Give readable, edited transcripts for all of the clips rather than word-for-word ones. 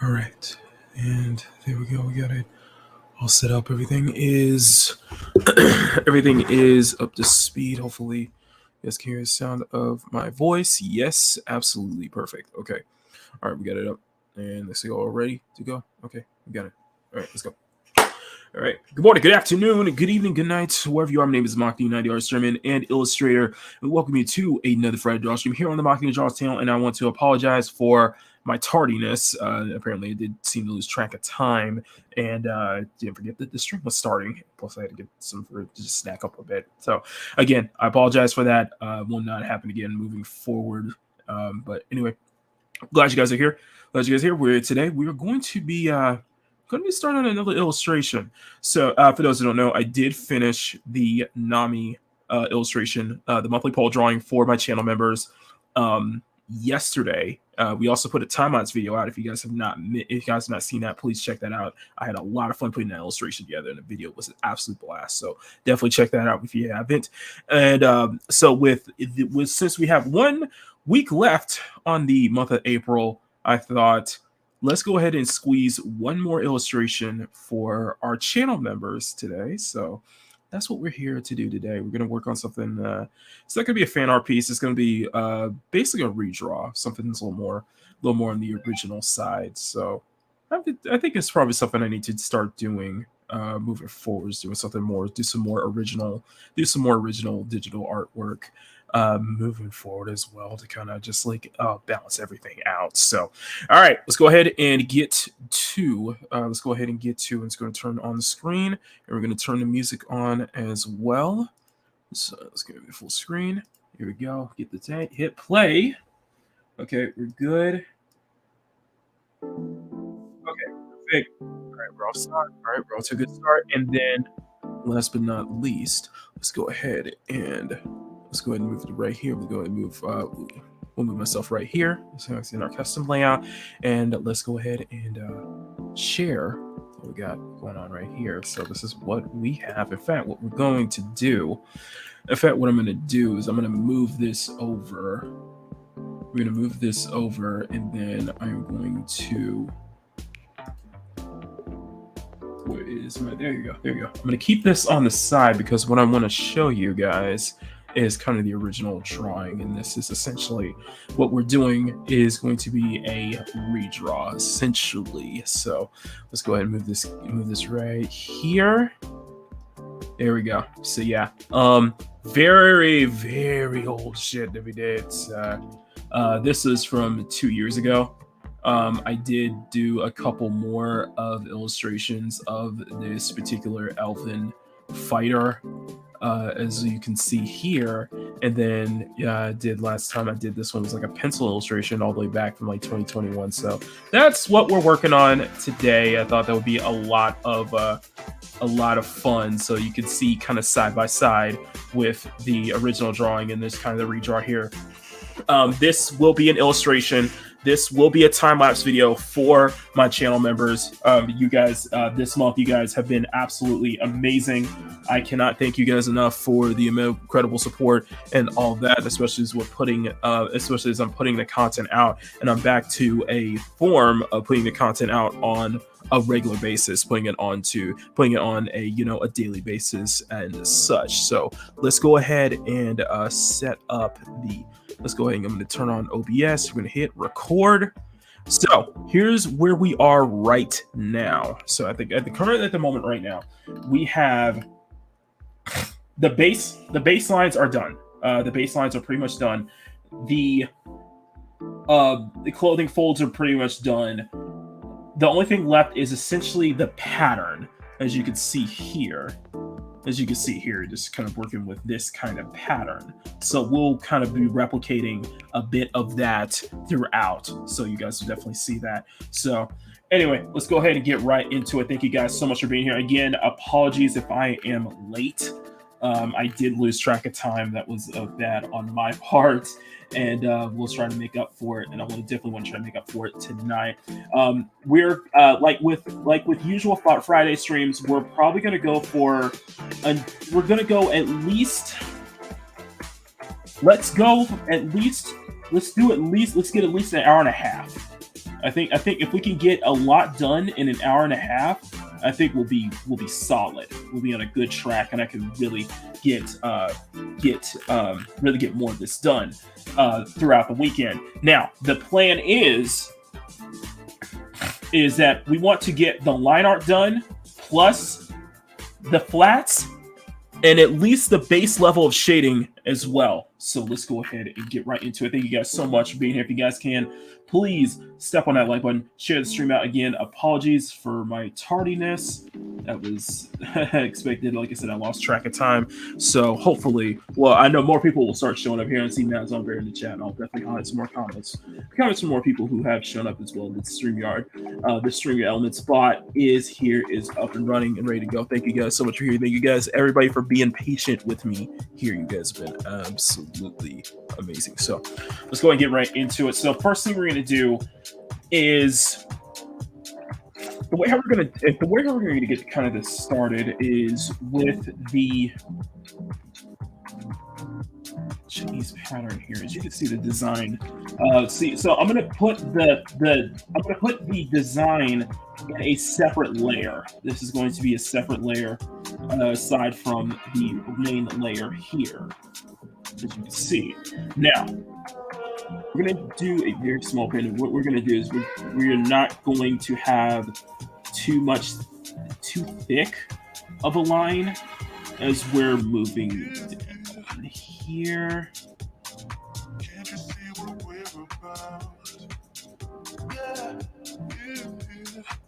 All right, and there we go. We got it all set up. Everything is everything is up to speed. Hopefully, you guys can hear the sound of my voice. Yes, absolutely perfect. Okay, all right, we got it up, and let's go. All ready to go. Okay, we got it. All right, let's go. All right. Good morning, good afternoon, good evening, good night, wherever you are. My name is Maki90 Art Streamer and Illustrator, and welcome you to another Friday Drawstream here on the Maki Draws channel. And I want to apologize for my tardiness. Apparently, I did seem to lose track of time and didn't forget that the stream was starting. Plus, I had to get some food to just snack up a bit. So, again, I apologize for that. Will not happen again moving forward. But anyway, glad you guys are here. Glad you guys are here. Today we are going to be starting on another illustration. So for those who don't know, I did finish the Nani illustration, the monthly poll drawing for my channel members yesterday. We also put a time-lapse video out. If you guys have not seen that, please check that out. I had a lot of fun putting that illustration together, and the video was an absolute blast. So definitely check that out if you haven't. And so since we have 1 week left on the month of April, I thought, let's go ahead and squeeze one more illustration for our channel members today. So that's what we're here to do today. We're going to work on something. It's not going to be a fan art piece. It's going to be basically a redraw, something that's a little more on the original side. So I think it's probably something I need to start doing moving forward. Doing something more, do some more original digital artwork. Moving forward as well to kind of just like balance everything out. So, all right, let's go ahead and get to. And it's going to turn on the screen, and we're going to turn the music on as well. So let's go to full screen. Here we go. Get the tank. Hit play. Okay, we're good. Okay, perfect. All right, we're off start. All right, we're off to a good start. And then, last but not least, let's go ahead and move it right here. We'll go ahead and move. We'll move myself right here. So it's in our custom layout, and let's go ahead and share what we got going on right here. So this is what we have. In fact, what I'm going to do is I'm going to move this over. We're going to move this over, and then I'm going to. There you go. I'm going to keep this on the side because what I want to show you guys is kind of the original drawing, and this is essentially what we're doing is going to be a redraw essentially. So let's go ahead and move this right here. There we go. So yeah, very, very old shit that we did. This is from 2 years ago. I did do a couple more of illustrations of this particular elven fighter, as you can see here. And then last time I did this one was like a pencil illustration all the way back from like 2021. So that's what we're working on today. I thought that would be a lot of fun, so you can see kind of side by side with the original drawing and this kind of the redraw here. This will be an illustration. This will be a time-lapse video for my channel members. You guys, this month, you guys have been absolutely amazing. I cannot thank you guys enough for the incredible support and all that, especially as I'm putting the content out, and I'm back to a form of putting the content out on a regular basis, putting it on a daily basis and such. So let's go ahead and set up the. Let's go ahead and I'm going to turn on OBS. We're going to hit record. So here's where we are right now. So I think at the moment right now, we have the baselines are done. The baselines are pretty much done. The clothing folds are pretty much done. The only thing left is essentially the pattern, as you can see here. Just kind of working with this kind of pattern. So we'll kind of be replicating a bit of that throughout. So you guys will definitely see that. So anyway, let's go ahead and get right into it. Thank you guys so much for being here. Again, apologies if I am late. I did lose track of time. That was bad on my part. And we'll try to make up for it, and I definitely want to try to make up for it tonight. We're like with usual Friday streams, we're probably going to go for we're going to go at least. Let's get at least an hour and a half. I think if we can get a lot done in an hour and a half, I think we'll be solid. We'll be on a good track, and I can really get more of this done throughout the weekend. Now, the plan is that we want to get the line art done, plus the flats, and at least the base level of shading as well. So let's go ahead and get right into it. Thank you guys so much for being here. If you guys can, please step on that like button, share the stream out. Again, apologies for my tardiness. That was expected. Like I said, I lost track of time. So hopefully, well, I know more people will start showing up here and see Matt's on there in the chat. And I'll definitely highlight some more comments from more people who have shown up as well with StreamYard. The StreamYard Elements bot is up and running and ready to go. Thank you guys so much for here. Thank you guys, everybody, for being patient with me here. You guys have been absolutely amazing. So let's go and get right into it. So first thing we're going to do is the way how we're going to get kind of this started is with the Chinese pattern here. As you can see, the design. So I'm going to put the design in a separate layer. This is going to be a separate layer aside from the main layer here, as you can see. Now, we're going to do a very small print. What we're going to do is we're not going to have too thick of a line as we're moving down here.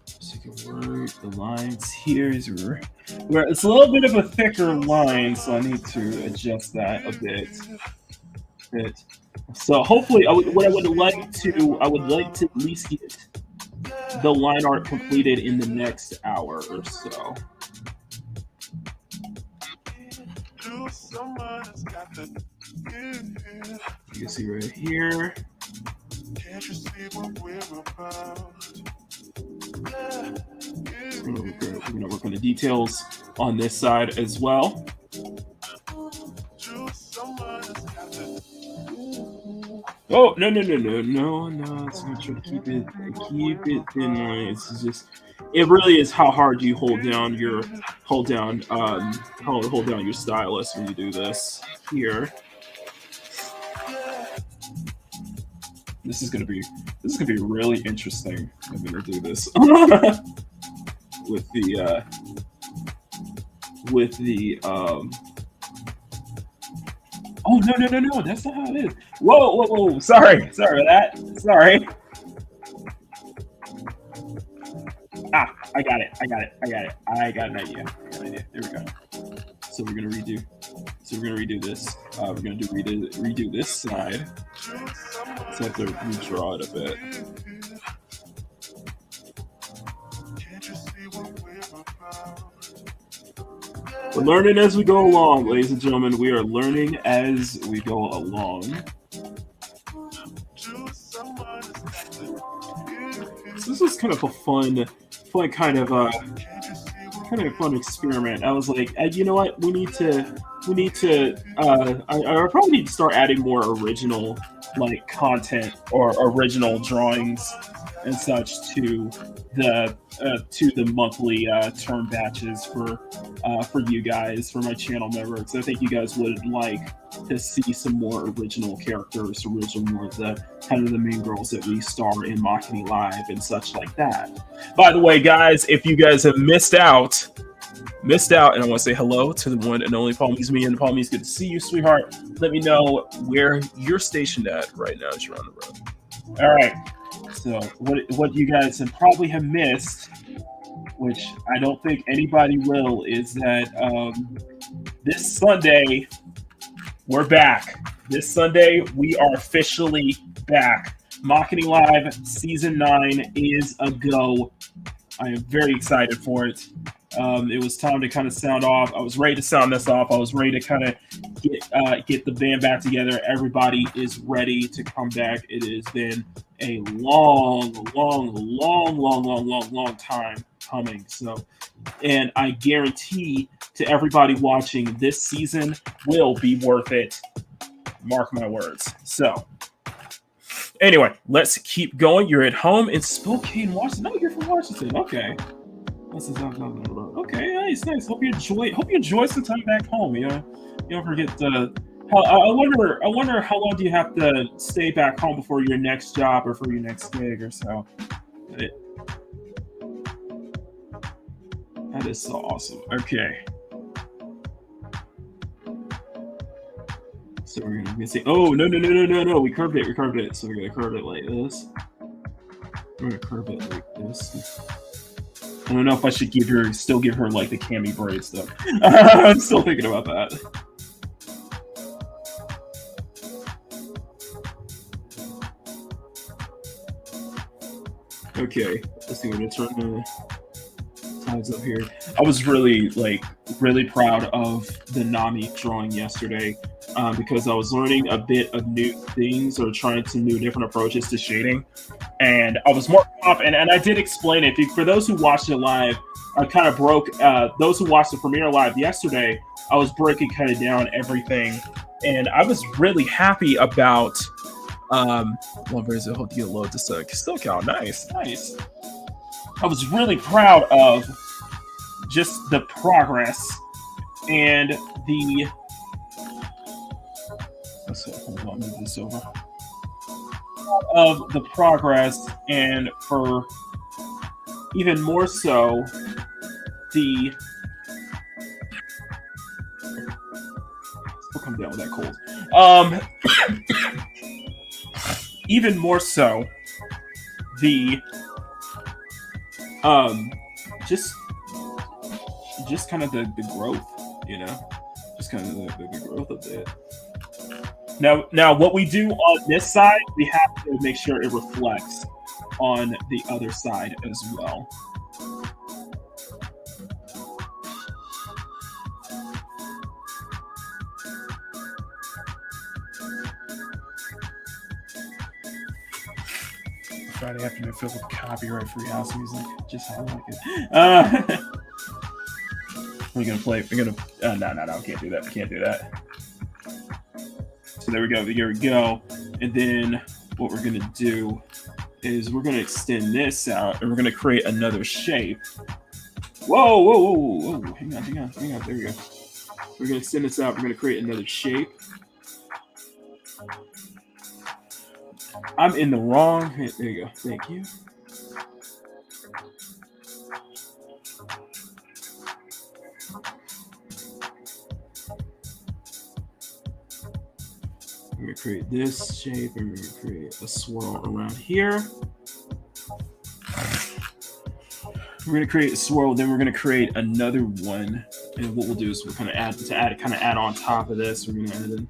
So you can work the lines here. Where it's a little bit of a thicker line, so I need to adjust that a bit. So hopefully, I would like to at least get the line art completed in the next hour or so. You can see right here. We're going to work on the details on this side as well. Oh, no. It's going to try to keep it thin lines. It's just, it really is how hard you hold down your stylus when you do this here. This is gonna be really interesting. I'm gonna do this with the Oh no! That's not how it is. Whoa! Sorry for that. Sorry. I got it. I got an idea. There we go. So we're gonna redo this. We're gonna redo this side. So I have to redraw it a bit. We're learning as we go along, ladies and gentlemen. We are learning as we go along. So this was kind of a fun kind of fun experiment. I was like, you know what? We need to. I probably need to start adding more original content or original drawings and such to the monthly term batches for you guys, for my channel members. I think you guys would like to see some more original characters, more of the kind of the main girls that we star in Machini Live and such like that. By the way, guys, if you guys have missed out, and I want to say hello to the one and only Apollymi. Me and Apollymi, good to see you, sweetheart. Let me know where you're stationed at right now as you're on the road. All right. So what you guys probably have missed, which I don't think anybody will, is that this Sunday we're back. This Sunday we are officially back. Machini Live Season 9 is a go. I am very excited for it. It was time to kind of sound off. I was ready to sound this off. I was ready to kind of get the band back together. Everybody is ready to come back. It has been a long time coming. So, and I guarantee to everybody watching, this season will be worth it. Mark my words. So, Anyway, let's keep going. You're at home in Spokane, Washington. No, you're from Washington. Okay. Okay, nice. Hope you enjoy some time back home. You don't forget to. I wonder how long do you have to stay back home before your next job or for your next gig or so. That is so awesome. Okay. So we're gonna say, oh no, we curved it. So we're gonna curve it like this. We're gonna curve it like this. I don't know if I should still give her like the cami braid stuff. I'm still thinking about that. Okay, let's see what it's running. Times up here. I was really proud of the Nani drawing yesterday because I was learning a bit of new things or trying some new different approaches to shading, and I was more confident. And I did explain it for those who watched it live. I kind of broke those who watched the premiere live yesterday. I was breaking kind of down everything, and I was really happy about. Where is it? Hope you load this still count. Nice. I was really proud of just the progress and the. Hold on, move this over. Of the progress, and for even more so, the. We'll come down with that cold. Even more so, the just kind of the growth, just kind of the growth of it. Now, what we do on this side, we have to make sure it reflects on the other side as well. Friday afternoon filled with copyright-free house music, just how I like it. We're gonna play. No, can't do that. So there we go. Here we go. And then what we're gonna do is we're gonna extend this out, and we're gonna create another shape. Whoa! Hang on. There we go. We're gonna extend this out. We're gonna create another shape. I'm in the wrong. There you go. Thank you. We're going to create this shape, and we're going to create a swirl around here. We're going to create a swirl, then we're going to create another one. And what we'll do is we're going to add on top of this. We're going to add in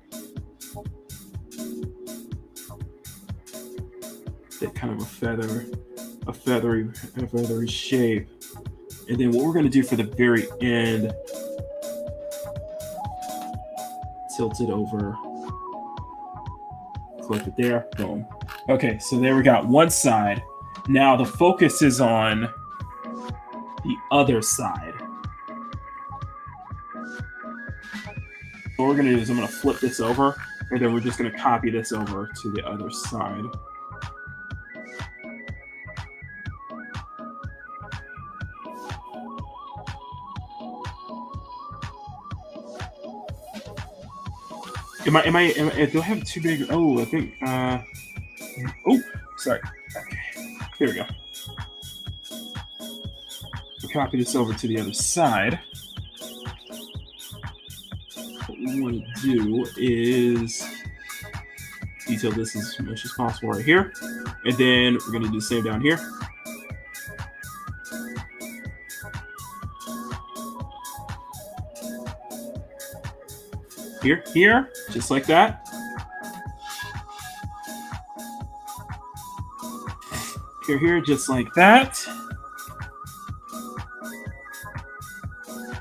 that kind of a feathery shape. And then what we're going to do for the very end, tilt it over, clip it there, boom. Okay, so there we got one side. Now the focus is on the other side. What we're going to do is I'm going to flip this over, and then we're just going to copy this over to the other side. Do I have too big? Oh, I think. Oh, sorry. Okay, here we go. We'll copy this over to the other side. What we want to do is detail this as much as possible right here, and then we're going to do the same down here. Here, just like that. Here, just like that.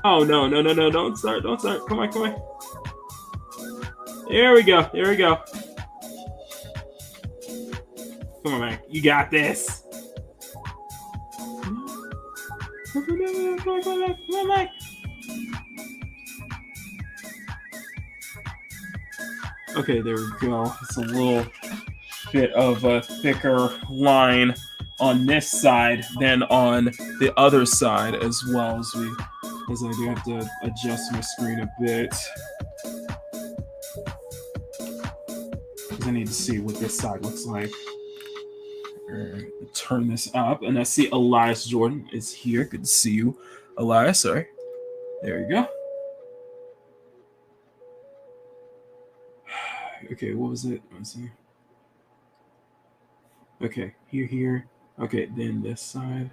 Oh, no, don't start. Come on. There we go. Come on, man. You got this. Come on, Mike. Okay, there we go. It's a little bit of a thicker line on this side than on the other side as well, as I do have to adjust my screen a bit. Because I need to see what this side looks like. Turn this up, and I see Elias Jordan is here. Good to see you, Elias. Sorry. There you go. Okay, what was it? Let's see. Okay, here. Okay, then this side.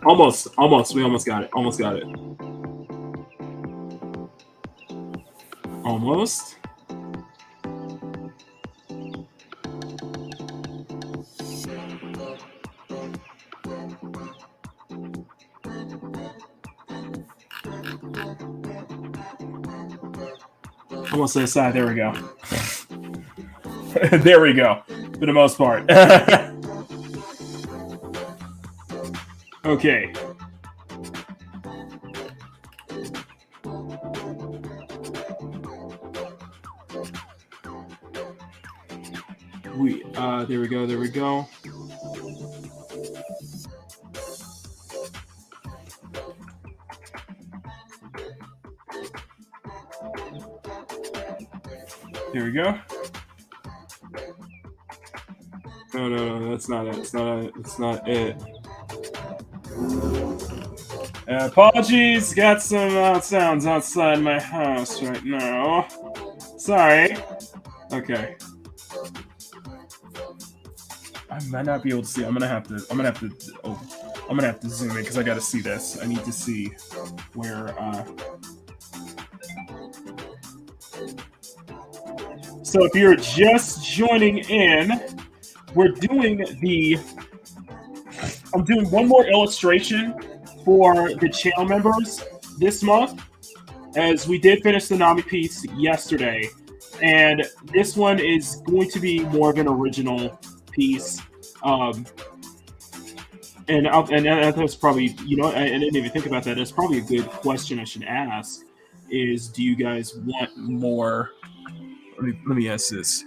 Almost. We almost got it. Almost. Almost to the side. There we go. There we go. For the most part. Okay. There we go. There we go. No, that's not it. It's not it. Apologies, got some sounds outside my house right now. Sorry. Okay. I might not be able to see. I'm gonna have to zoom in because I gotta see this. I need to see where. So if you're just joining in, I'm doing one more illustration for the channel members this month, as we did finish the Nani piece yesterday, and this one is going to be more of an original piece. And that's probably, I didn't even think about that. That's probably a good question I should ask. Is, do you guys want more? Let me ask this.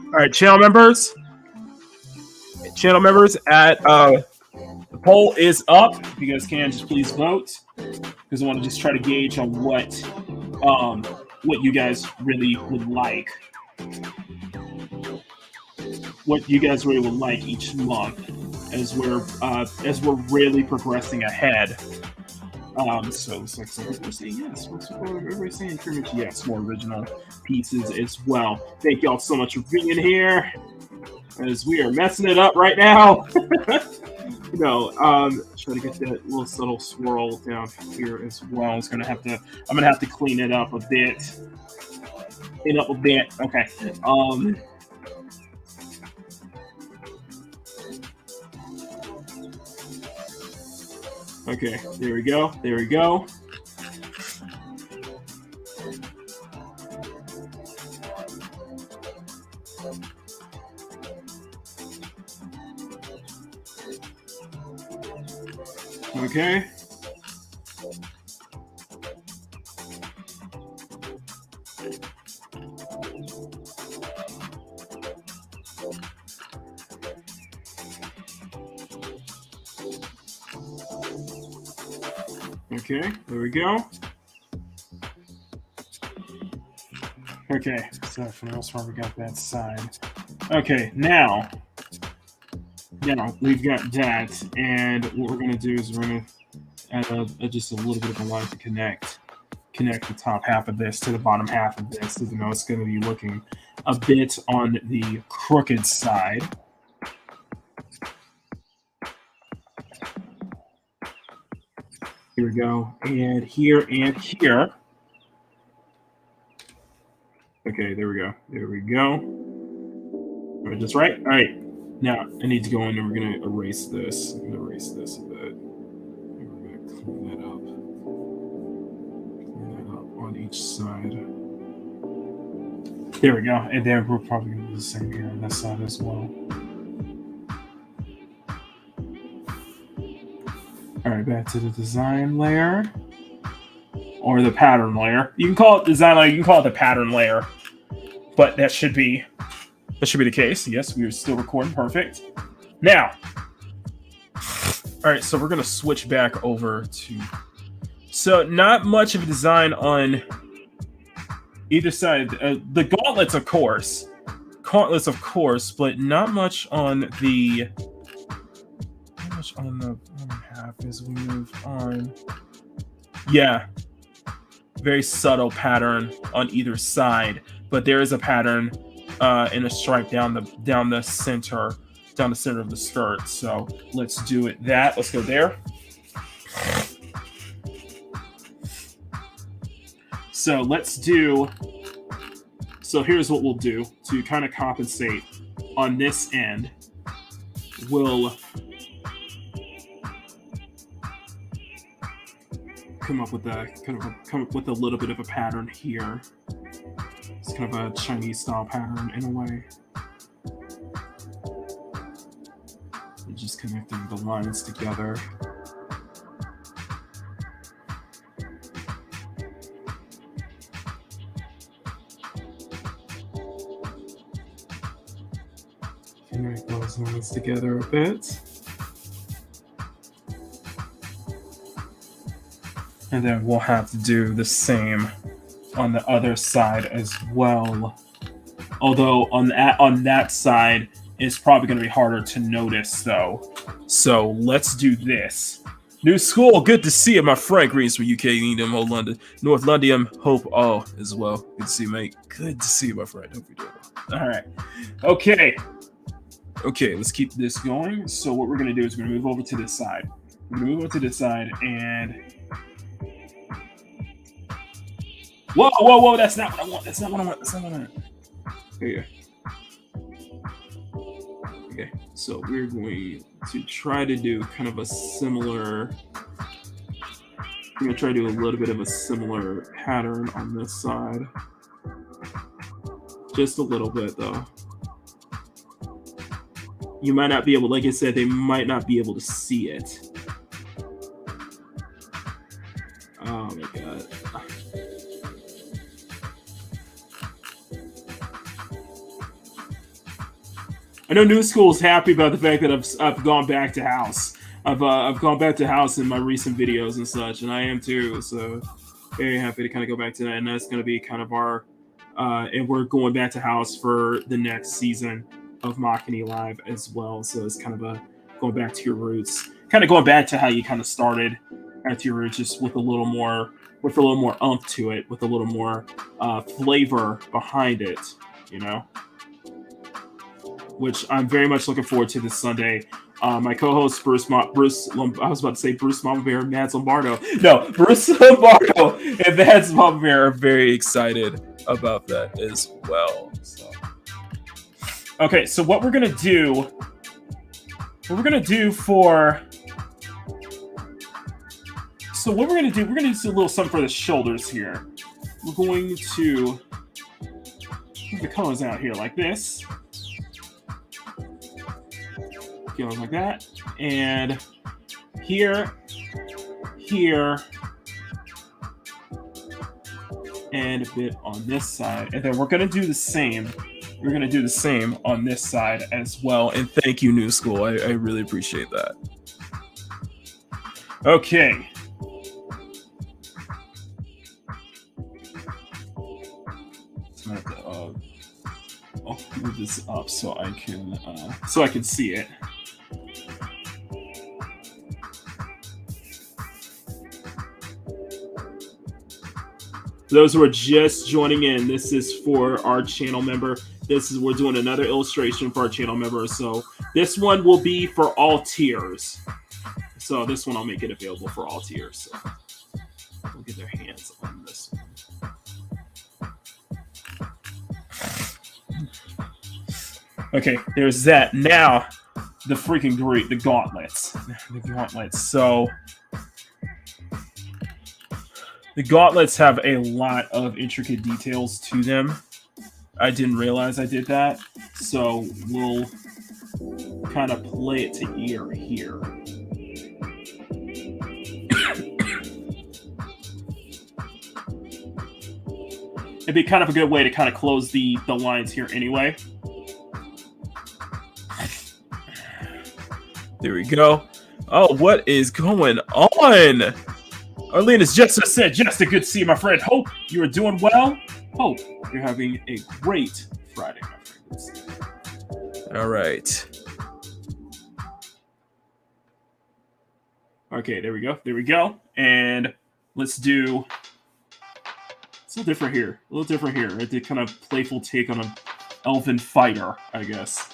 All right, channel members. At the poll is up. If you guys can, just please vote, because I want to just try to gauge on what you guys really would like. What you guys really would like each month, as we're really progressing ahead. So looks like some people are saying yes. Everybody's saying pretty much yes. More original pieces as well. Thank y'all so much for being here, as we are messing it up right now. Try to get that little subtle swirl down here as well. I'm gonna have to clean it up a bit. Okay. Okay, there we go. Okay. Okay, there we go. Okay, so for the most part, we got that side. Okay, now we've got that, and what we're gonna do is we're gonna add just a little bit of a line to connect the top half of this to the bottom half of this, even though it's gonna be looking a bit on the crooked side. Here we go, and here and here. Okay, there we go. Am I just right? All right. Now I need to go in and we're gonna erase this. I'm gonna erase this a bit. And we're gonna clean that up. Clean that up on each side. There we go. And then we're probably gonna do the same here on this side as well. Alright, back to the design layer. Or the pattern layer. You can call it design layer, you can call it the pattern layer. But that should be the case. Yes, we are still recording. Perfect. Now, all right, so we're gonna switch back over to. So not much of a design on either side. The gauntlets, of course, but not much on the. Not much on the one half as we move on. Yeah, very subtle pattern on either side, but there is a pattern in a stripe down the center of the skirt. So let's do it. Let's go there. So let's do. So here's what we'll do to kind of compensate on this end. We'll come up with a little bit of a pattern here. It's kind of a Chinese style pattern in a way. And just connecting the lines together. Connect those lines together a bit. And then we'll have to do the same on the other side as well. Although on that side, it's probably going to be harder to notice, though. So let's do this. New school, good to see you, my friend. Greens from UK, England, Old London, North London. Hope all is well. Good to see you, mate. Good to see you, my friend. Hope you're doing well. All right. Okay, let's keep this going. So what we're going to do is we're going to move over to this side. We're going to move over to this side and... Whoa, that's not what I want. That's not what I want. There you go. Okay, so we're going to try to do kind of a similar... I'm going to try to do a little bit of a similar pattern on this side. Just a little bit, though. You might not be able, like I said, they might not be able to see it. Oh my god. I know New School's happy about the fact that I've gone back to house. I've gone back to house in my recent videos and such, and I am too. So very happy to kind of go back to that, and that's going to be kind of our and we're going back to house for the next season of Machini Live as well. So it's kind of a going back to your roots, kind of going back to how you kind of started at your roots, just with a little more oomph to it, with a little more flavor behind it, you know. Which I'm very much looking forward to this Sunday. My co-host Bruce MamaBear, Mads Lombardo. No, Bruce Lombardo and Mads MamaBear are very excited about that as well. So. Okay, so what we're gonna do we're gonna do a little something for the shoulders here. We're going to put the colors out here like this. Going like that, and here, and a bit on this side, and then we're gonna do the same. We're gonna do the same on this side as well. And thank you, New School. I really appreciate that. Okay. So I have to, I'll move this up so I can see it. Those who are just joining in, this is for our channel member. We're doing another illustration for our channel member. So this one will be for all tiers. So this one I'll make it available for all tiers. So we'll get their hands on this one. Okay, there's that. Now the freaking great, the gauntlets. The gauntlets. So the gauntlets have a lot of intricate details to them. I didn't realize I did that. So we'll kind of play it to ear here. It'd be kind of a good way to kind of close the lines here anyway. There we go. Oh, what is going on? Arlena's Jester said, Jester, good to see you, my friend. Hope you are doing well. Hope you're having a great Friday, my friends. All right. Okay, there we go. There we go. And let's do... It's a little different here. A little different here. I did kind of playful take on an elven fighter, I guess.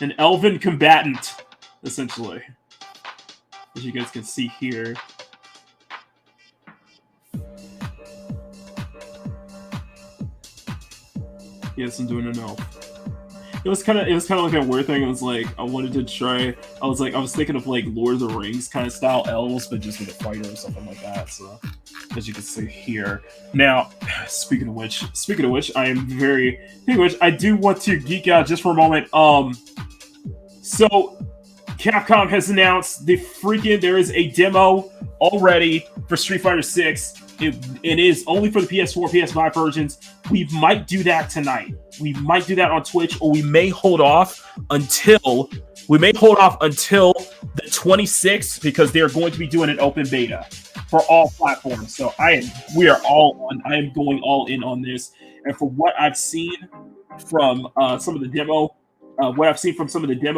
An elven combatant, essentially. As you guys can see here. Yes, I'm doing an elf. It was kind of like a weird thing. It was like I wanted to try. I was thinking of like Lord of the Rings kind of style elves, but just with a fighter or something like that. So, as you can see here. Now, speaking of which, I do want to geek out just for a moment. So Capcom has announced there is a demo already for Street Fighter 6. It is only for the PS4, PS5 versions. We might do that tonight. We might do that on Twitch, or we may hold off until the 26th because they are going to be doing an open beta for all platforms. So we are all on. I am going all in on this. And for what I've seen from some of the demo,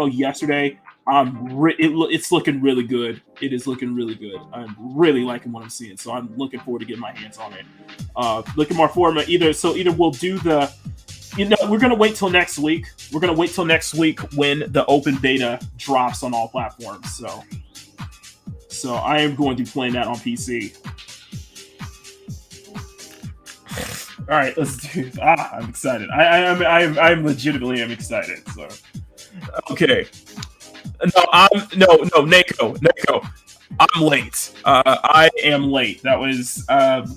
yesterday, it's looking really good. It is looking really good. I'm really liking what I'm seeing, so I'm looking forward to getting my hands on it. Looking more forward either we'll do the, we're gonna wait till next week. We're gonna wait till next week when the open beta drops on all platforms. So I am going to be playing that on PC. All right, let's do this. I'm excited. I'm legitimately excited. So okay. No, Nako. I'm late. I am late. That was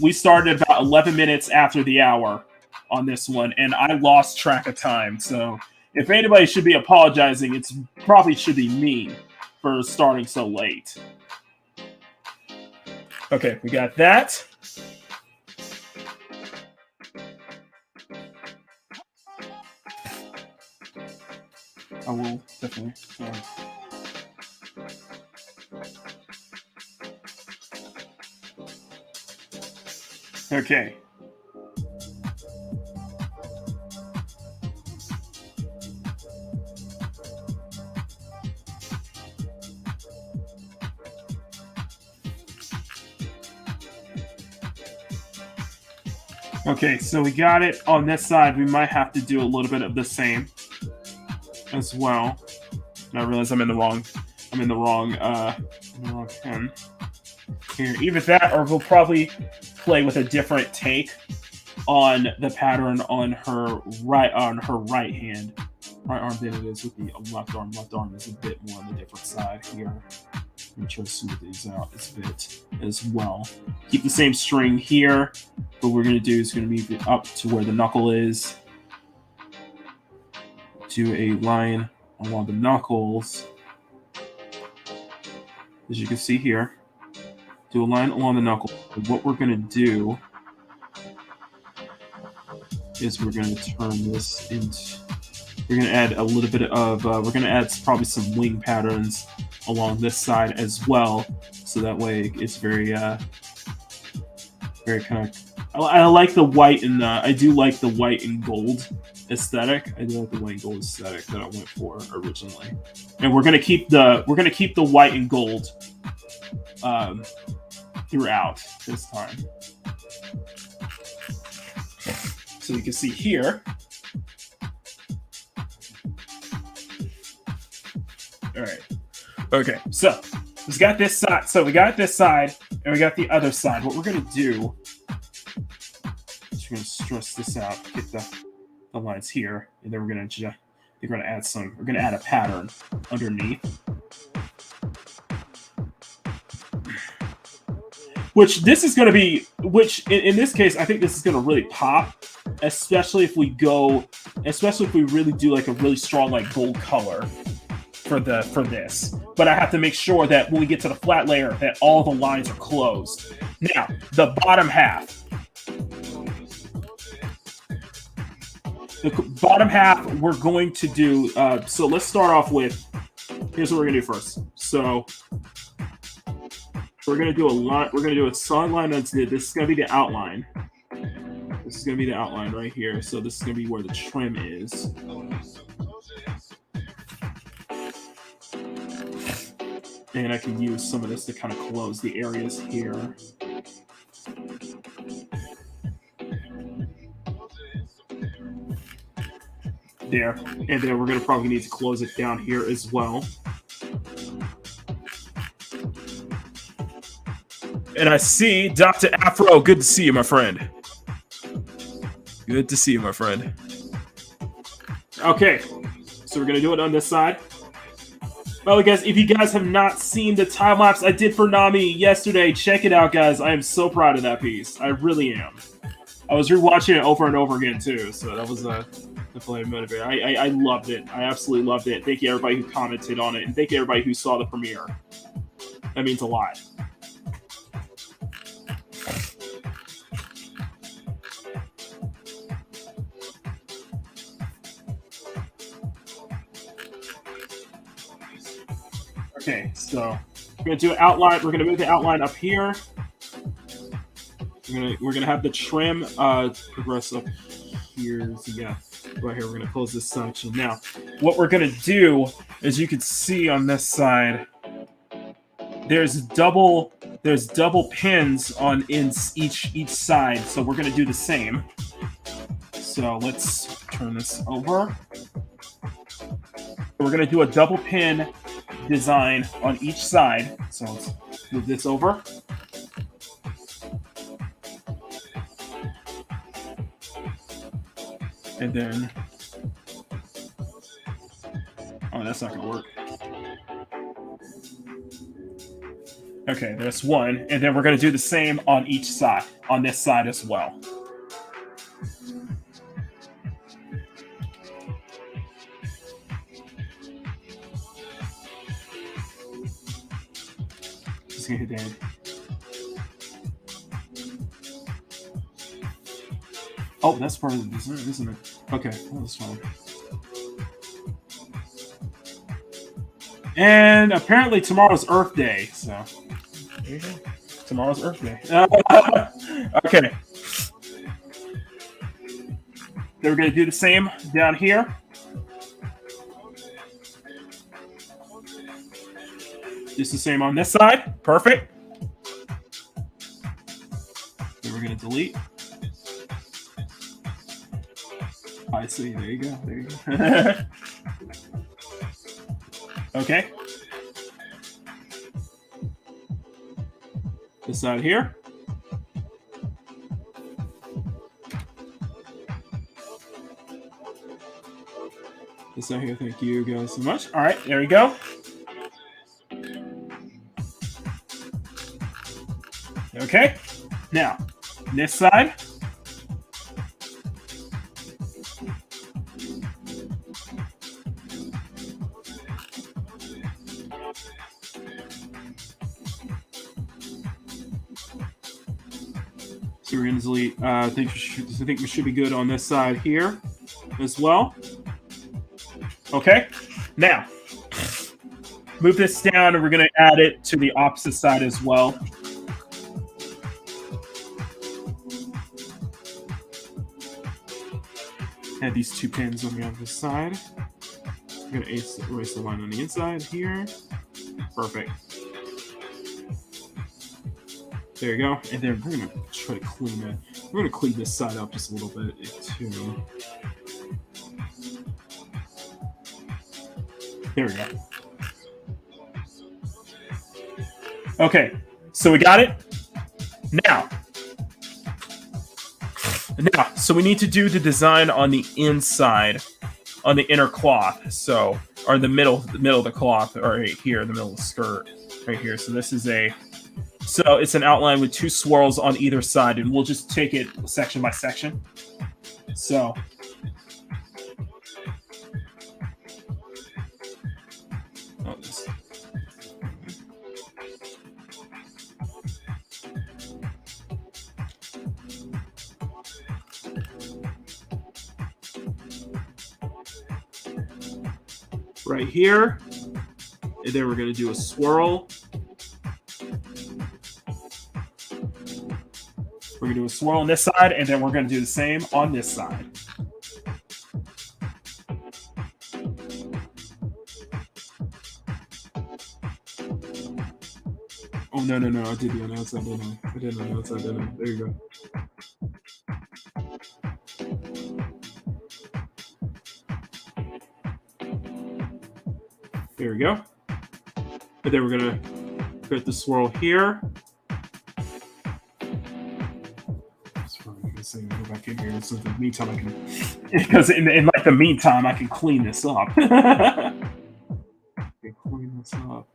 we started about 11 minutes after the hour on this one, and I lost track of time. So if anybody should be apologizing, it's probably should be me for starting so late. Okay, we got that. I will definitely. Sorry. Okay. Okay, so we got it on this side. We might have to do a little bit of the same as well. And I realize I'm in the wrong pen here. Either that, or we'll probably play with a different take on the pattern on her right hand. Right arm than it is with the left arm. Left arm is a bit more on the different side here. Let me try to smooth these out a bit as well. Keep the same string here. What we're going to do is going to move it up to where the knuckle is. Do a line along the knuckles. As you can see here. Do a line along the knuckle. And what we're going to do is we're going to turn this into... We're going to add a little bit of... we're going to add probably some wing patterns along this side as well, so that way it's very kind of. I like the white and I do like the white and gold aesthetic. I do like the white and gold aesthetic that I went for originally, and we're gonna keep the white and gold throughout this time. So you can see here. All right. Okay, so we got this side. So we got this side, and we got the other side. What we're gonna do is we're gonna stress this out, get the lines here, and then we're gonna We're gonna add we're gonna add a pattern underneath. Which this is gonna be, in this case, I think this is gonna really pop, especially if we really do like a really strong like gold color for this. But I have to make sure that when we get to the flat layer that all the lines are closed. Now, the bottom half. The bottom half we're going to do, so let's start off with, here's what we're gonna do first. So we're gonna do a solid line. This is gonna be the outline. This is gonna be the outline right here. So this is gonna be where the trim is. And I can use some of this to kind of close the areas here. There. And then we're going to probably need to close it down here as well. And I see Dr. Afro. Good to see you, my friend. Good to see you, my friend. Okay. So we're going to do it on this side. Well, guys, if you guys have not seen the time lapse I did for Nani yesterday, check it out, guys. I am so proud of that piece. I really am. I was rewatching it over and over again, too. So that was definitely a motivator. I loved it. I absolutely loved it. Thank you, everybody who commented on it. And thank you, everybody who saw the premiere. That means a lot. Okay, so we're gonna do an outline. We're gonna move the outline up here. We're gonna have the trim progress up here. So yeah, right here. We're gonna close this section. Now, what we're gonna do, as you can see on this side, there's double pins on each side. So we're gonna do the same. So let's turn this over. We're gonna do a double pin design on each side. So let's move this over. And then, oh, that's not gonna work. Okay, there's one. And then we're gonna do the same on each side, on this side as well. Hit that. Oh, that's part of the design, isn't it? Okay, well, that's fine. And apparently tomorrow's Earth Day, so there you go. Tomorrow's Earth Day. Okay. Then we're gonna do the same down here. Just the same on this side. Perfect. Then we're going to delete. I see. There you go. There you go. Okay. This side here. This side here. Thank you guys so much. All right. There we go. Okay, now, this side. So we're going to delete, I think we should be good on this side here as well. Okay, now, move this down and we're going to add it to the opposite side as well. Add these two pins on the other side. I'm going to erase the line on the inside here. Perfect. There you go. And then we're going to try to clean it. We're going to clean this side up just a little bit too. There we go. Okay, so we got it. Now, so we need to do the design on the inside on the inner cloth, so, or the middle of the cloth, or right here, the middle of the skirt, right here. So this is so it's an outline with 2 swirls on either side, and we'll just take it section by section. So. Right here, and then we're going to do a swirl. We're going to do a swirl on this side, and then we're going to do the same on this side. Oh, no, I did it on the outside, didn't I? I did it on the outside, didn't I? There you go. There we go. And then we're going to put the swirl here. Go back in here. So in the meantime, I can, because in like the meantime, I can clean this up. I can clean this up.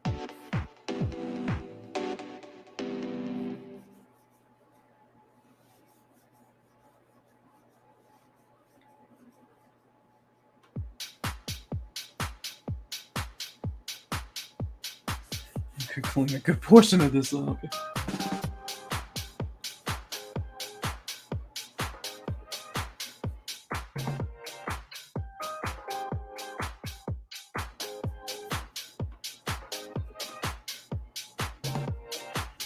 I could clean a good portion of this up.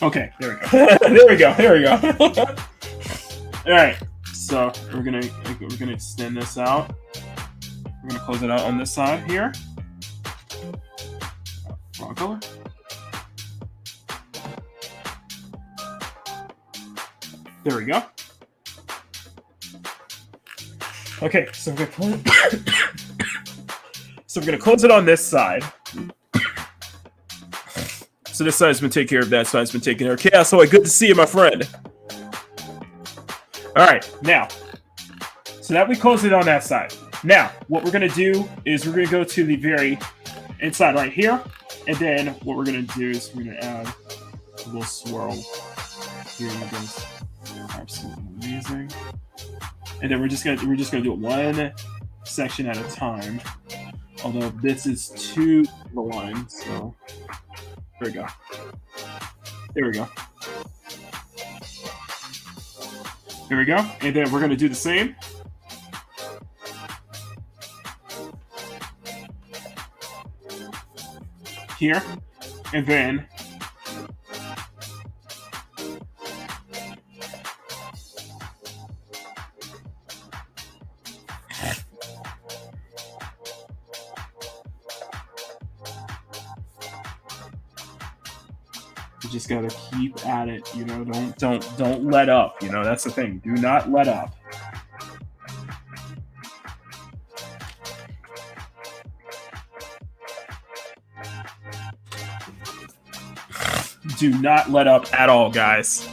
Okay, there we go. there we go. All right, so we're gonna extend this out. We're gonna close it out on this side here. Wrong color. There we go. Okay, so we're gonna close it on this side. So this side's been taken care of, that side's been taken care of. Okay, so good to see you, my friend. All right, now, so that we closed it on that side. Now, what we're gonna do is we're gonna go to the very inside right here, and then what we're gonna do is we're gonna add a little swirl here. Guys, absolutely amazing. And then we're just gonna do it one section at a time. Although this is 2 the line, so. There we go. There we go. There we go. And then we're going to do the same. Here. And then you just gotta keep at it, you know. Don't let up, you know. That's the thing. Do not let up. Do not let up at all, guys.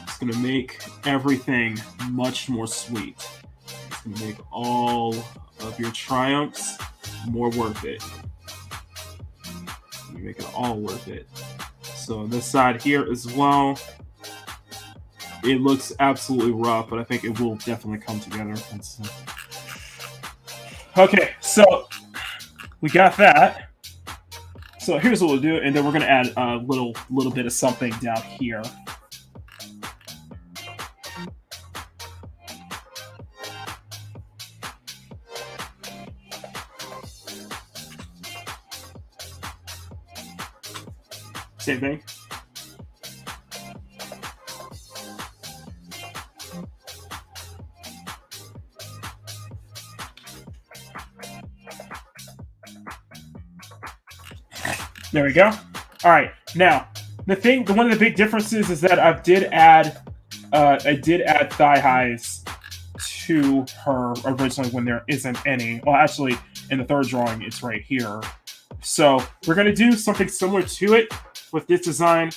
It's gonna make everything much more sweet. It's gonna make all of your triumphs more worth it. You make it all worth it. So on this side here as well, it looks absolutely rough, but I think it will definitely come together. Okay, so we got that. So here's what we'll do, and then we're gonna add a little bit of something down here. Same thing. There we go. All right. Now, one of the big differences is that I did add thigh highs to her originally when there isn't any. Well, actually, in the third drawing, it's right here. So we're going to do something similar to it with this design.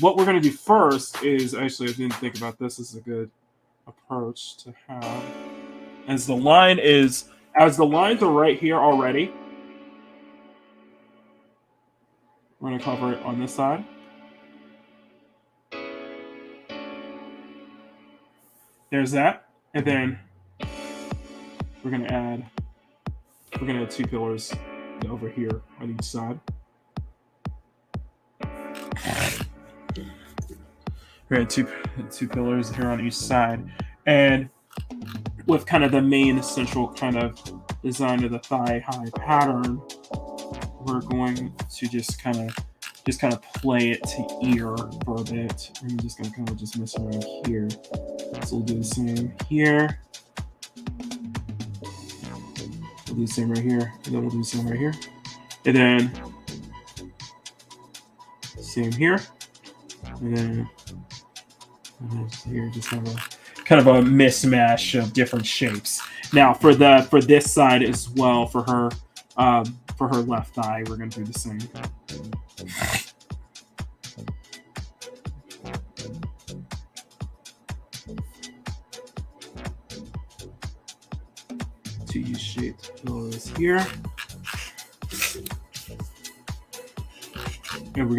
What we're going to do first is, actually, I didn't think about this. This is a good approach to have. As the lines are right here already, we're going to cover it on this side. There's that. And then we're going to add 2 pillars over here on each side. We're going to have two pillars here on each side. And with kind of the main central kind of design of the thigh-high pattern, we're going to just kind of play it to ear for a bit. I'm just going to kind of just mess around here. So we'll do the same here. We'll do the same right here. And then we'll do the same right here. And then same here. And then here, just kind of a mismatch of different shapes. Now for this side as well, for her left thigh, we're going to do the same. Two U-shaped pillars here. And we're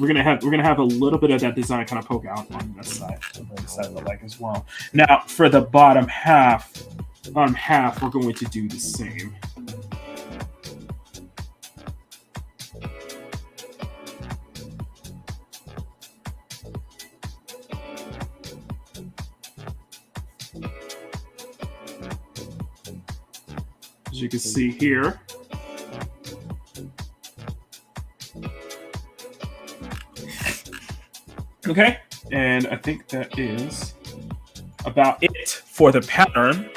gonna have a little bit of that design kind of poke out on this side, on the side of the leg as well. Now for the bottom half, we're going to do the same. As you can see here. Okay, and I think that is about it for the pattern.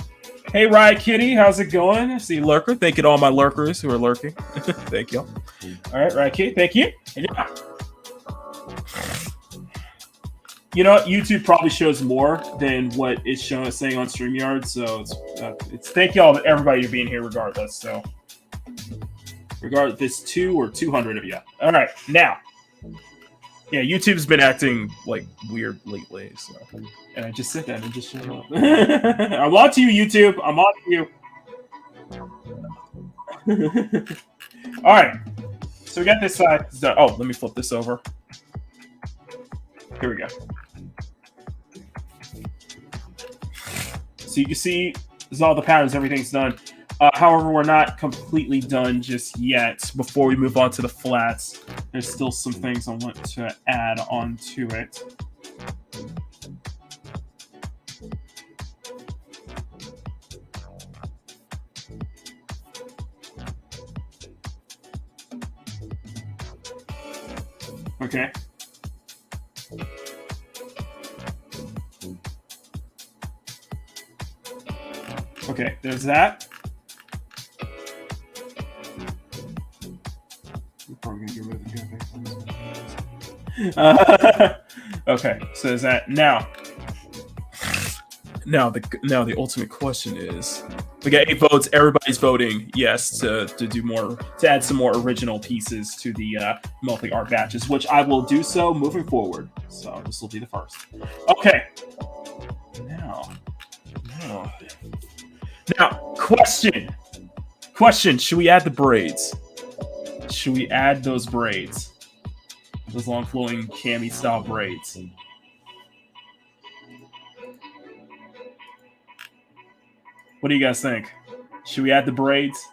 Hey, Riot Kitty, how's it going? I see lurker. Thank you to all my lurkers who are lurking. Thank you. All right, Riot Kitty, thank you. And yeah. You know what? YouTube probably shows more than what it's saying on StreamYard, so it's thank y'all to everybody for being here regardless. So regardless if it's 2 or 200 of you. All right, now. Yeah, YouTube's been acting like weird lately, so and I just said that and just shut up. I'm on to you, YouTube. I'm on to you. All right, so we got this side. Oh, let me flip this over. Here we go. So you can see this is all the patterns. Everything's done. However, we're not completely done just yet. Before we move on to the flats, there's still some things I want to add on to it. Okay. Okay, there's that. Probably gonna get rid of the okay, so there's that. Now the ultimate question is, we got 8 votes. Everybody's voting yes to do more, to add some more original pieces to the monthly art batches, which I will do so moving forward. So this will be the first. Okay. Now, question. Should we add the braids? Should we add those braids? Those long flowing cami style braids. What do you guys think? Should we add the braids?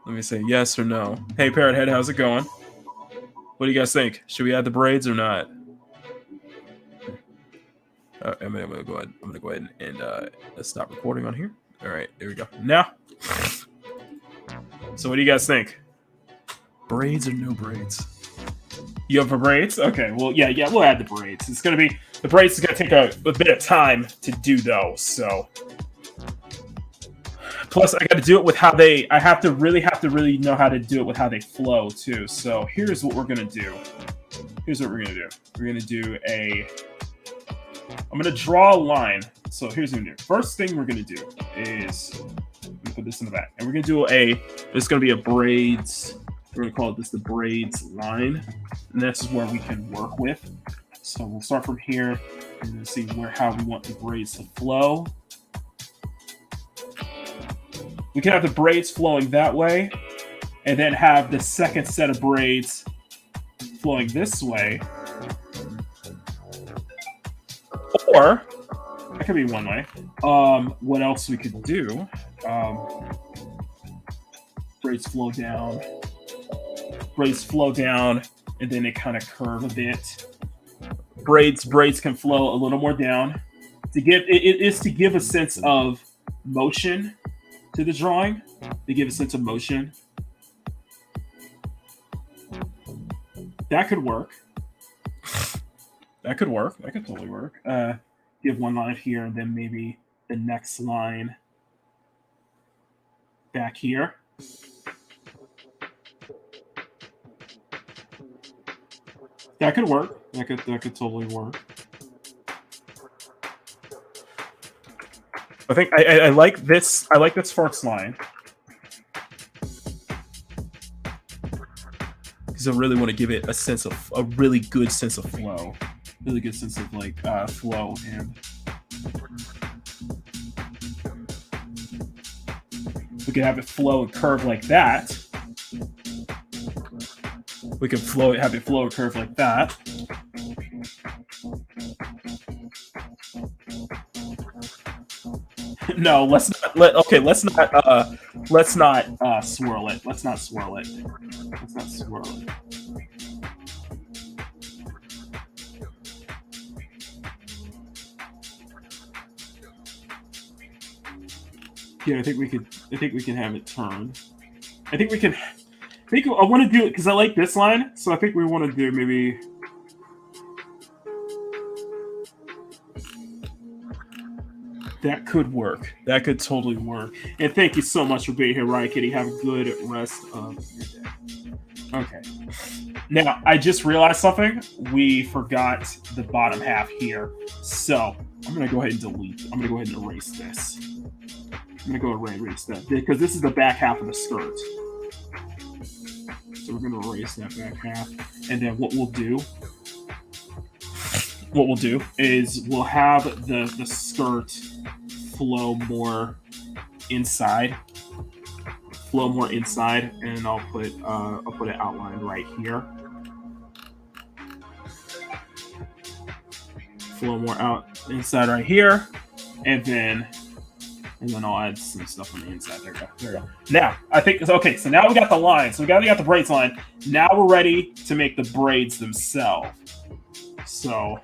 Let me say yes or no. Hey, Parrothead, how's it going? What do you guys think? Should we add the braids or not? I'm gonna go ahead and let's stop recording on here. All right, there we go. Now, so what do you guys think? Braids or no braids? You have for braids? Okay, well, yeah, we'll add the braids. The braids is gonna take a bit of time to do those. So, plus I got to do it with how they. I have to really know how to do it with how they flow too. So here's what we're gonna do. We're gonna do I'm gonna draw a line. So here's what we're gonna do. First thing we're gonna do is I'm gonna put this in the back. And we're gonna do there's gonna be a braids, we're gonna call this the braids line. And this is where we can work with. So we'll start from here and see how we want the braids to flow. We can have the braids flowing that way, and then have the second set of braids flowing this way. Or, that could be one way. What else we could do? Braids flow down. Braids flow down, and then they kind of curve a bit. Braids can flow a little more down. It is to give a sense of motion to the drawing. To give a sense of motion. That could work. That could work. That could totally work. Give one line here, and then maybe the next line back here. That could work. That could totally work. I think I like this. I like this first line because I really want to give it a really good sense of flow. Really good sense of like flow, and we can have it flow and curve like that. We can have it flow and curve like that. No, let's not swirl it. Let's not swirl it. Let's not swirl it. Yeah, I think we can have it turn. I want to do it because I like this line, so I think we want to do maybe. That could work. That could totally work. And thank you so much for being here, Riot Kitty. Have a good rest of your day. Okay. Now, I just realized something. We forgot the bottom half here. So, I'm going to go ahead and delete. I'm going to go ahead and erase this. I'm going to go ahead and erase that because this is the back half of the skirt. So, we're going to erase that back half. And then what we'll do is we'll have the skirt flow more inside, and I'll put it outlined right here. Flow more out inside right here, and then I'll add some stuff on the inside. There we go. Now I think it's okay. So now we got the line. So we got the braids line. Now we're ready to make the braids themselves. So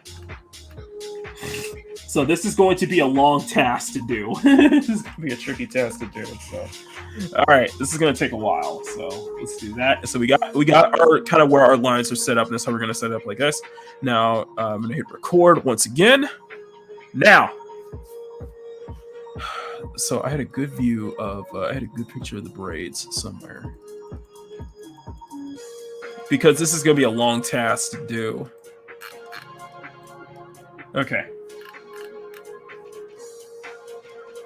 this is going to be a long task to do. This is going to be a tricky task to do. So, all right, this is going to take a while. So let's do that. So we got our kind of where our lines are set up, and that's how we're going to set it up like this. Now I'm going to hit record once again. Now, so I had a good view of, I had a good picture of the braids somewhere because this is going to be a long task to do. Okay.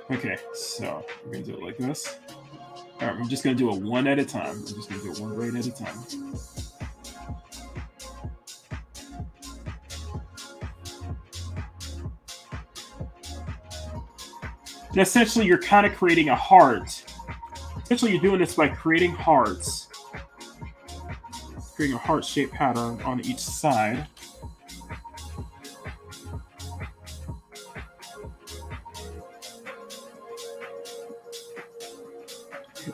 Okay, so we're going to do it like this. All right, I'm just going to do it one at a time. I'm just going to do it one braid at a time. And essentially, you're kind of creating a heart. Essentially, you're doing this by creating hearts. Creating a heart-shaped pattern on each side.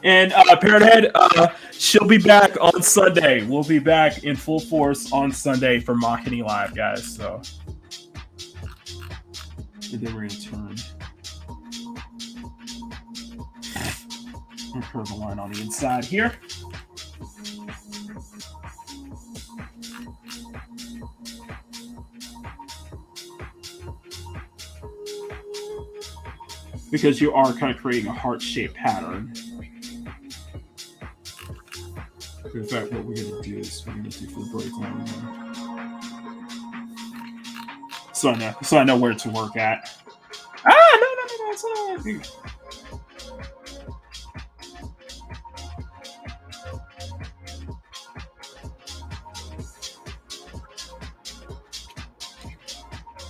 And Parrothead, she'll be back on Sunday. We'll be back in full force on Sunday for Machini Live, guys. So, and then we're gonna turn and curve a line on the inside here. Because you are kind of creating a heart-shaped pattern. In fact, what we're going to do is we're going to do for the break line. So I know where to work at. No.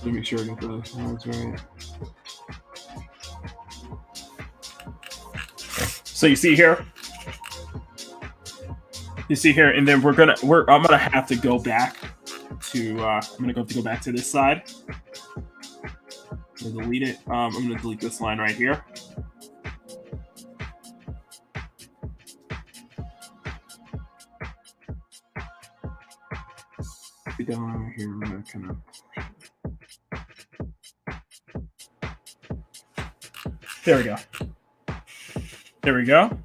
Let me make sure I got the words right. So you see here? You see here, and then I'm gonna have to go back to I'm gonna have to go back to this side. I'm gonna delete it. I'm gonna delete this line right here. Down here, I'm gonna kind of. There we go. There we go.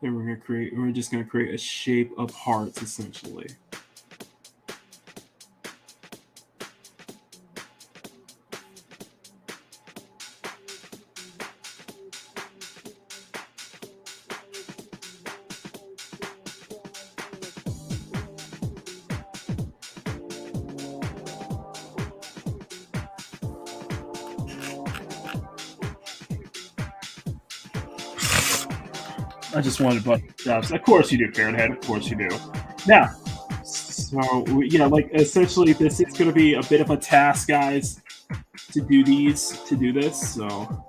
Then we're just gonna create a shape of hearts essentially. I just wanted to jobs. Of course you do, Parrothead. Of course you do. Now, so like essentially, this is going to be a bit of a task, guys, to do this. So,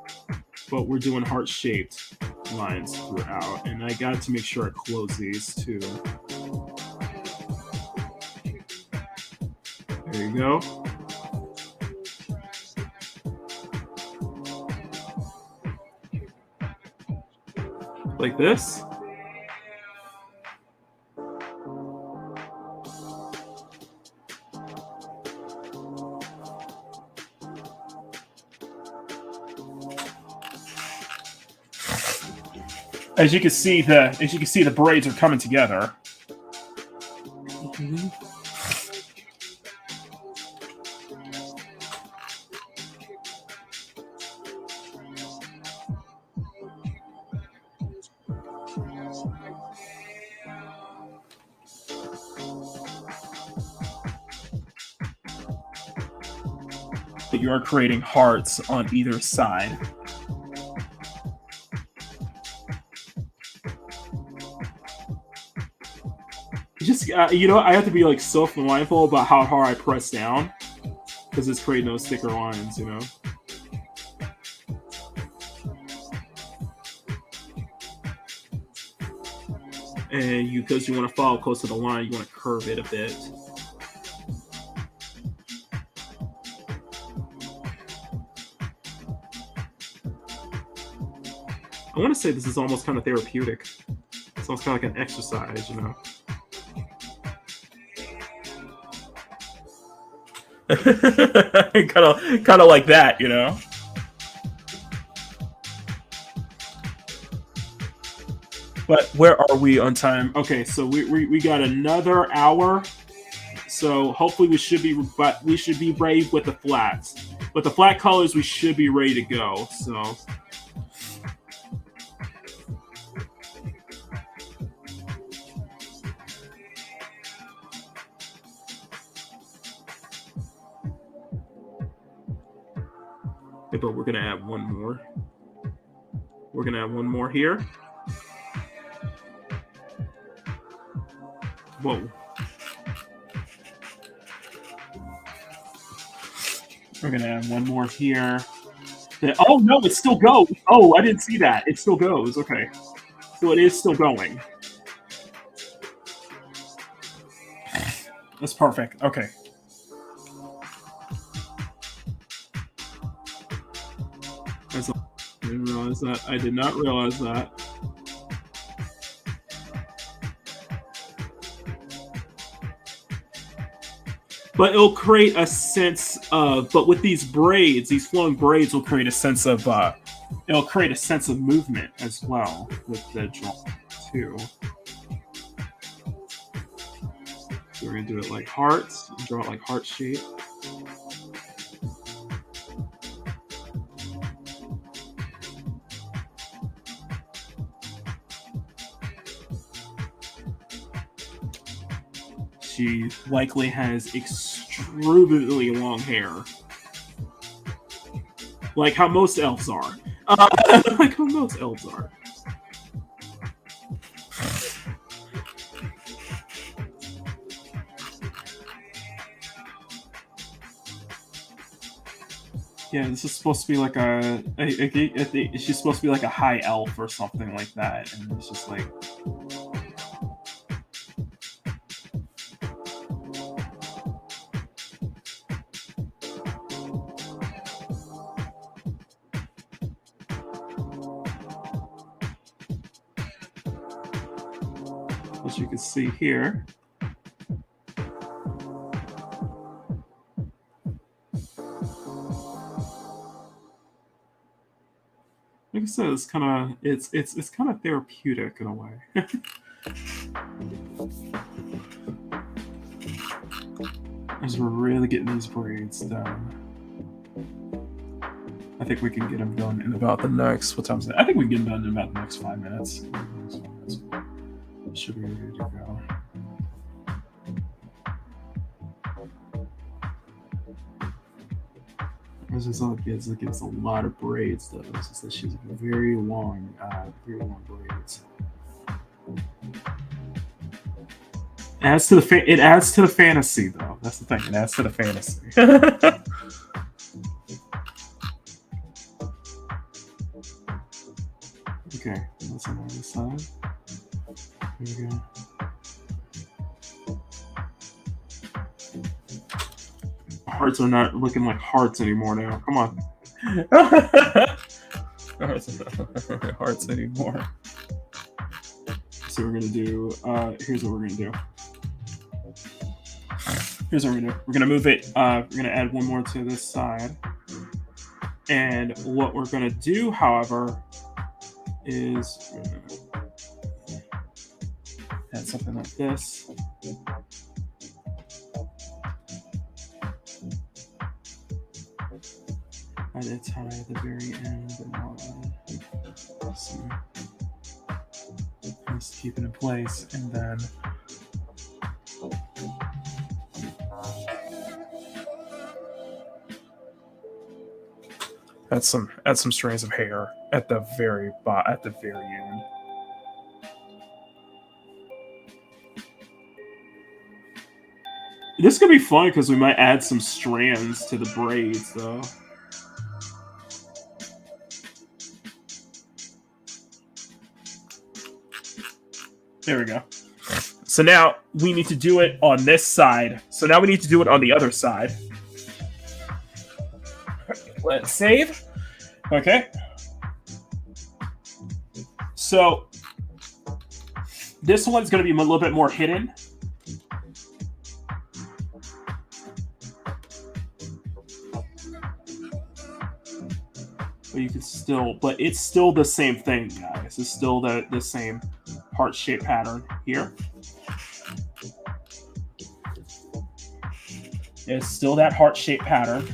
but we're doing heart-shaped lines throughout, and I got to make sure I close these too. There you go. Like this. As you can see, the braids are coming together. Mm-hmm. You are creating hearts on either side. Just I have to be like so mindful about how hard I press down because it's creating those thicker lines, And because you want to follow close to the line, you want to curve it a bit. I want to say this is almost kind of therapeutic. It's almost kind of like an exercise, kind of like that, But where are we on time? Okay, so we got another hour. So hopefully we should be ready with the flats. With the flat colors, we should be ready to go. So. But we're going to add one more. We're going to add one more here. Whoa. We're going to add one more here. Oh, no, it still goes. Oh, I didn't see that. It still goes. Okay. So it is still going. That's perfect. Okay. I didn't realize that. I did not realize that. But it'll create a sense of. But with these braids, these flowing braids will create a sense of. It'll create a sense of movement as well with the draw too. So we're gonna do it like hearts. Draw it like heart shape. She likely has extremely long hair. Like how most elves are. Like how most elves are. Yeah, this is supposed to be like she's supposed to be like a high elf or something like that, and it's just like. As you can see here. Like I said, it's kind of it's kind of therapeutic in a way. As we're really getting these braids done. I think we can get them done in about the next. What time is it? I think we can get them done in about the next 5 minutes. Should be ready to go. It's just like it's a lot of braids though. It's just that she's very long braids. It adds to the fantasy though. That's the thing. It adds to the fantasy. Okay, that's on the other side. Here we go. Hearts are not looking like hearts anymore now. Come on. Hearts anymore. So we're gonna do. Here's what we're gonna do. Here's what we're gonna do. We're gonna move it. We're gonna add one more to this side. And what we're gonna do, however, is add something like this. Add a tie at the very end, and all that. So, just keep it in place, and then add some strands of hair at the very end. This could be fun because we might add some strands to the braids, though. There we go. So now we need to do it on this side. So now we need to do it on the other side. Let's save. Okay. So this one's going to be a little bit more hidden. But you can still, but it's still the same thing, guys. It's still the same heart-shaped pattern here. It's still that heart-shaped pattern.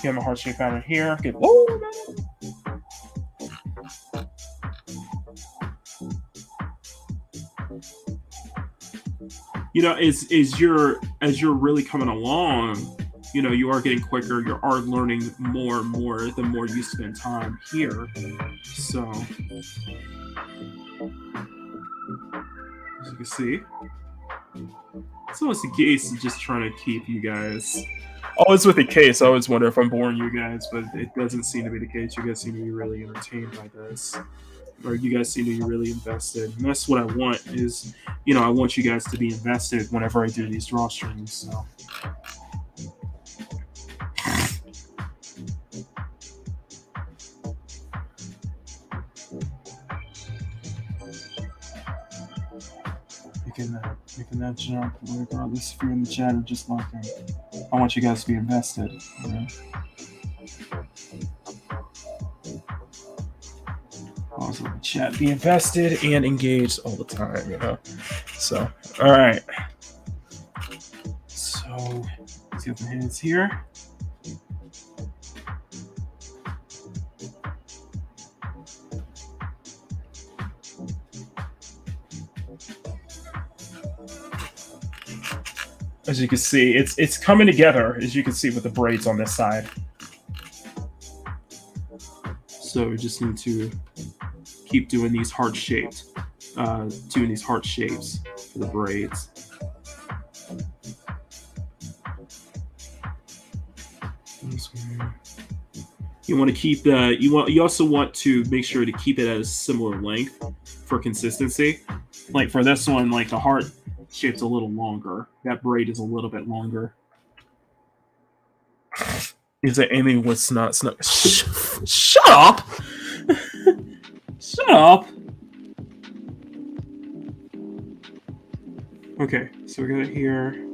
Get my heart-shaped pattern here. Get, you know, as you're really coming along, you know, you are getting quicker. You are learning more and more the more you spend time here. So, as you can see, it's always the case of just trying to keep you guys. Always with the case, I always wonder if I'm boring you guys, but it doesn't seem to be the case. You guys seem to be really entertained by this. Or you guys seem to be really invested. And that's what I want is, you know, I want you guys to be invested whenever I do these draw streams. So. Making that jump, regardless if you're in the chat or just looking. I want you guys to be invested. You know? Also, in the chat, be invested and engaged all the time, you know? So, all right. So, let's get the hands here. As you can see, it's coming together, as you can see with the braids on this side. So we just need to keep doing these heart shapes for the braids. You want to keep the you also want to make sure to keep it at a similar length for consistency. Like for this one, like the heart shape's a little longer. That braid is a little bit longer. Is there anything what's not shut up? Shut up. Okay, so we got it here.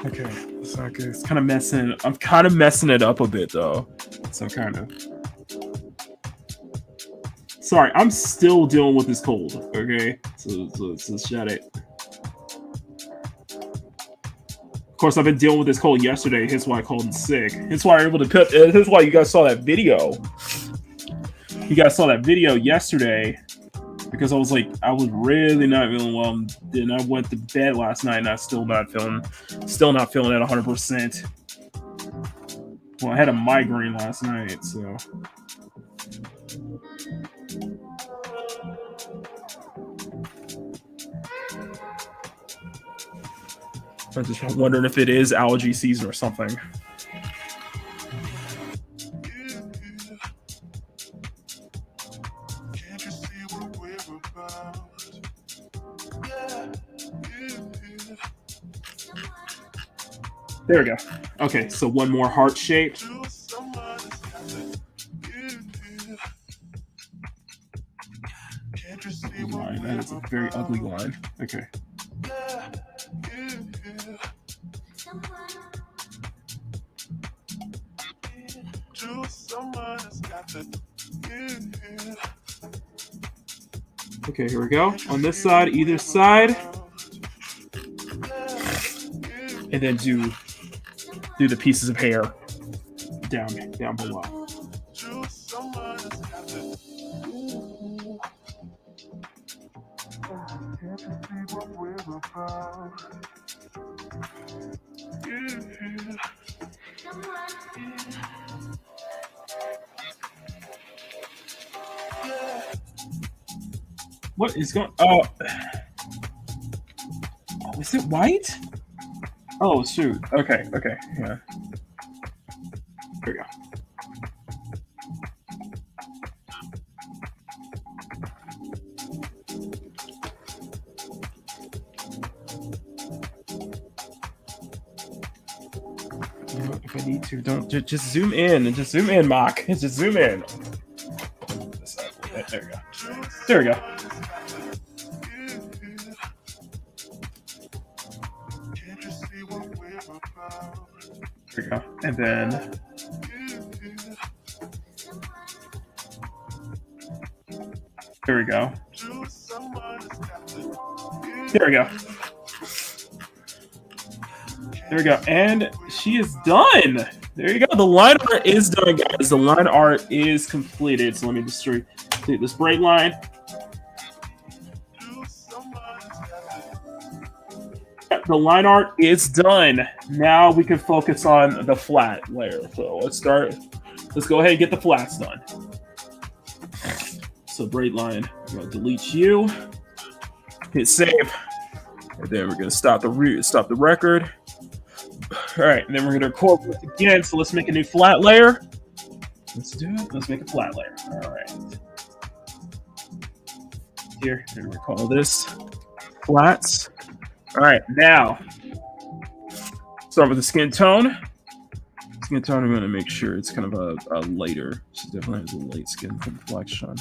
Okay, it's not good. It's kind of messing. I'm kind of messing it up a bit though. So kind of. Sorry, I'm still dealing with this cold. Okay, so shut it. Of course, I've been dealing with this cold yesterday. That's why I called in sick. That's why I was able to put. That's why you guys saw that video. You guys saw that video yesterday because I was really not feeling well. Then I went to bed last night and I'm still not feeling it 100%. Well, I had a migraine last night, so. I'm just wondering if it is allergy season or something. There we go. Okay, so one more heart shape. Line. That is a very ugly line. Okay. Okay, here we go. On this side, either side. And then do the pieces of hair down below. What is going? Oh, is it white? Oh shoot. Okay. Yeah. Here we go. If I need to, don't just zoom in. Just zoom in, Mock. Just zoom in. There we go. There we go. There we go. And then there we go. There we go. There we go. And she is done. There you go. The line art is done, guys. The line art is completed. So let me just complete this braid line. The line art is done. Now we can focus on the flat layer. So let's go ahead and get the flats done. So braid line, I'm gonna delete you. Hit save. And then we're gonna stop the record. All right, and then we're gonna record this again. So let's make a new flat layer. Let's do it. Let's make a flat layer. All right. Here, and we call this flats. All right, now start with the skin tone. Skin tone, I'm going to make sure it's kind of a lighter. She definitely has a light skin complexion.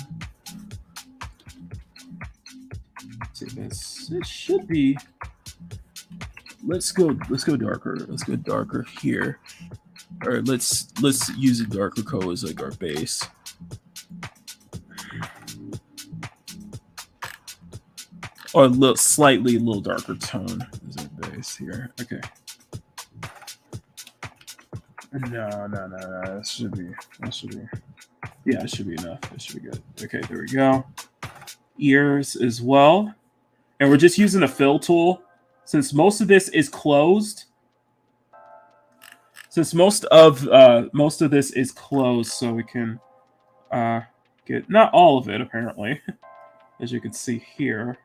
See this. It should be. Let's go darker. Let's go darker here. All right, let's use a darker color as like our base. Or a little darker tone is our base here. Okay. No. That should be. Yeah, it should be enough. It should be good. Okay, there we go. Ears as well. And we're just using a fill tool since most of this is closed. since most of this is closed, so we can get not all of it apparently, as you can see here.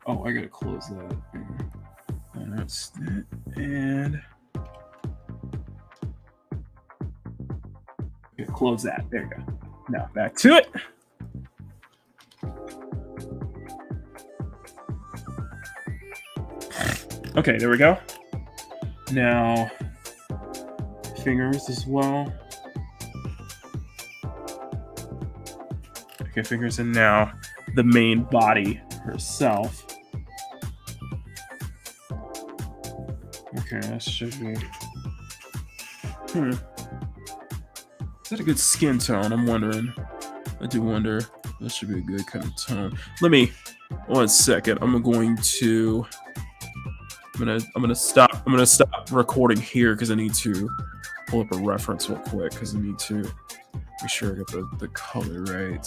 Oh, I gotta close that. And that's it. And okay, close that. There you go. Now back to it. Okay, there we go. Now, fingers as well. Okay, fingers, and now the main body herself. Okay, that should be. Is that a good skin tone? I'm wondering. I do wonder. That should be a good kind of tone. Let me. 1 second. I'm gonna stop recording here because I need to pull up a reference real quick because I need to make sure I got the color right.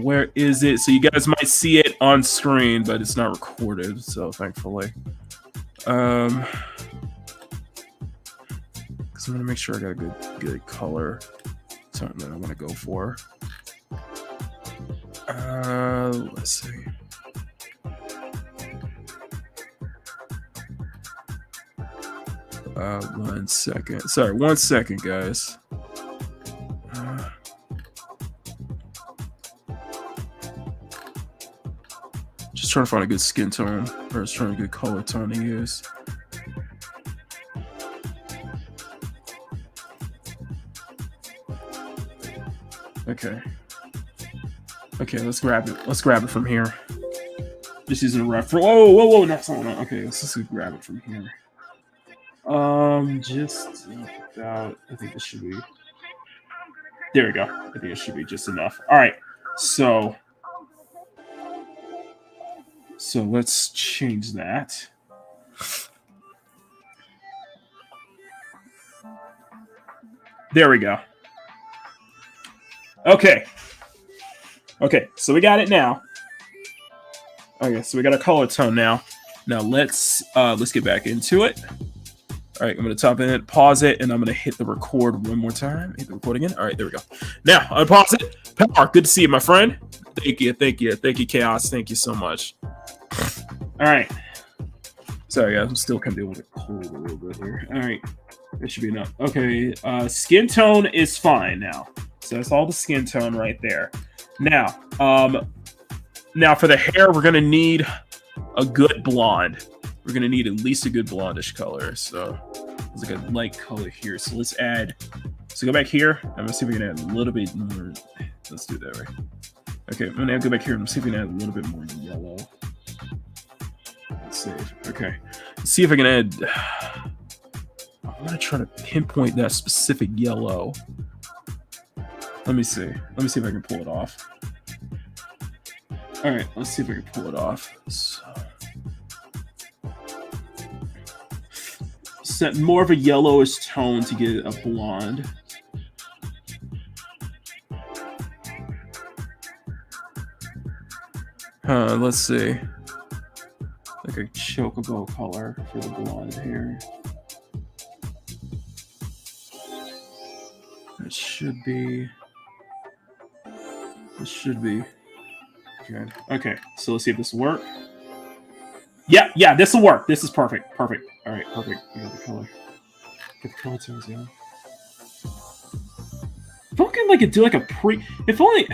Where is it? So you guys might see it on screen, but it's not recorded, so thankfully. Because I'm gonna make sure I got a good color tone that I want to go for. Let's see. One second. Sorry, 1 second, guys. Just trying to find a good skin tone, or just trying a good color tone to use. Okay. Okay, let's grab it. Let's grab it from here. Just using a reference. Whoa, that's not. Okay, let's just grab it from here. Just about. I think this should be. There we go. I think it should be just enough. All right. So let's change that. There we go. Okay. Okay, so we got it now. Okay, so we got a color tone now. Now let's get back into it. All right, I'm gonna top in it, pause it, and I'm gonna hit the record one more time. Hit the record again. All right, there we go. Now unpause it. Power, good to see you, my friend. Thank you, Chaos. Thank you so much. All right. Sorry, guys, I'm still kind of dealing with it cold a little bit here. All right, that should be enough. Okay, skin tone is fine now. So that's all the skin tone right there. Now, now for the hair, we're gonna need a good blonde. We're gonna need at least a good blondish color. So it's like a light color here. So let's add. So go back here. I'm gonna see if we can add a little bit more. Let's do that right. Okay, I'm gonna go back here and see if we can add a little bit more yellow. Let's save. Okay, let's see if I can add. I'm gonna try to pinpoint that specific yellow. Let me see. Let me see if I can pull it off. All right, let's see if I can pull it off. So, set more of a yellowish tone to get a blonde. Let's see. Like a chocobo color for the blonde here. It should be. This should be good. Okay, so let's see if this will work. Yeah, this will work. This is perfect. Perfect. All right, perfect. We got the color. Get the color tones, yeah. If I can do like a pre. If only.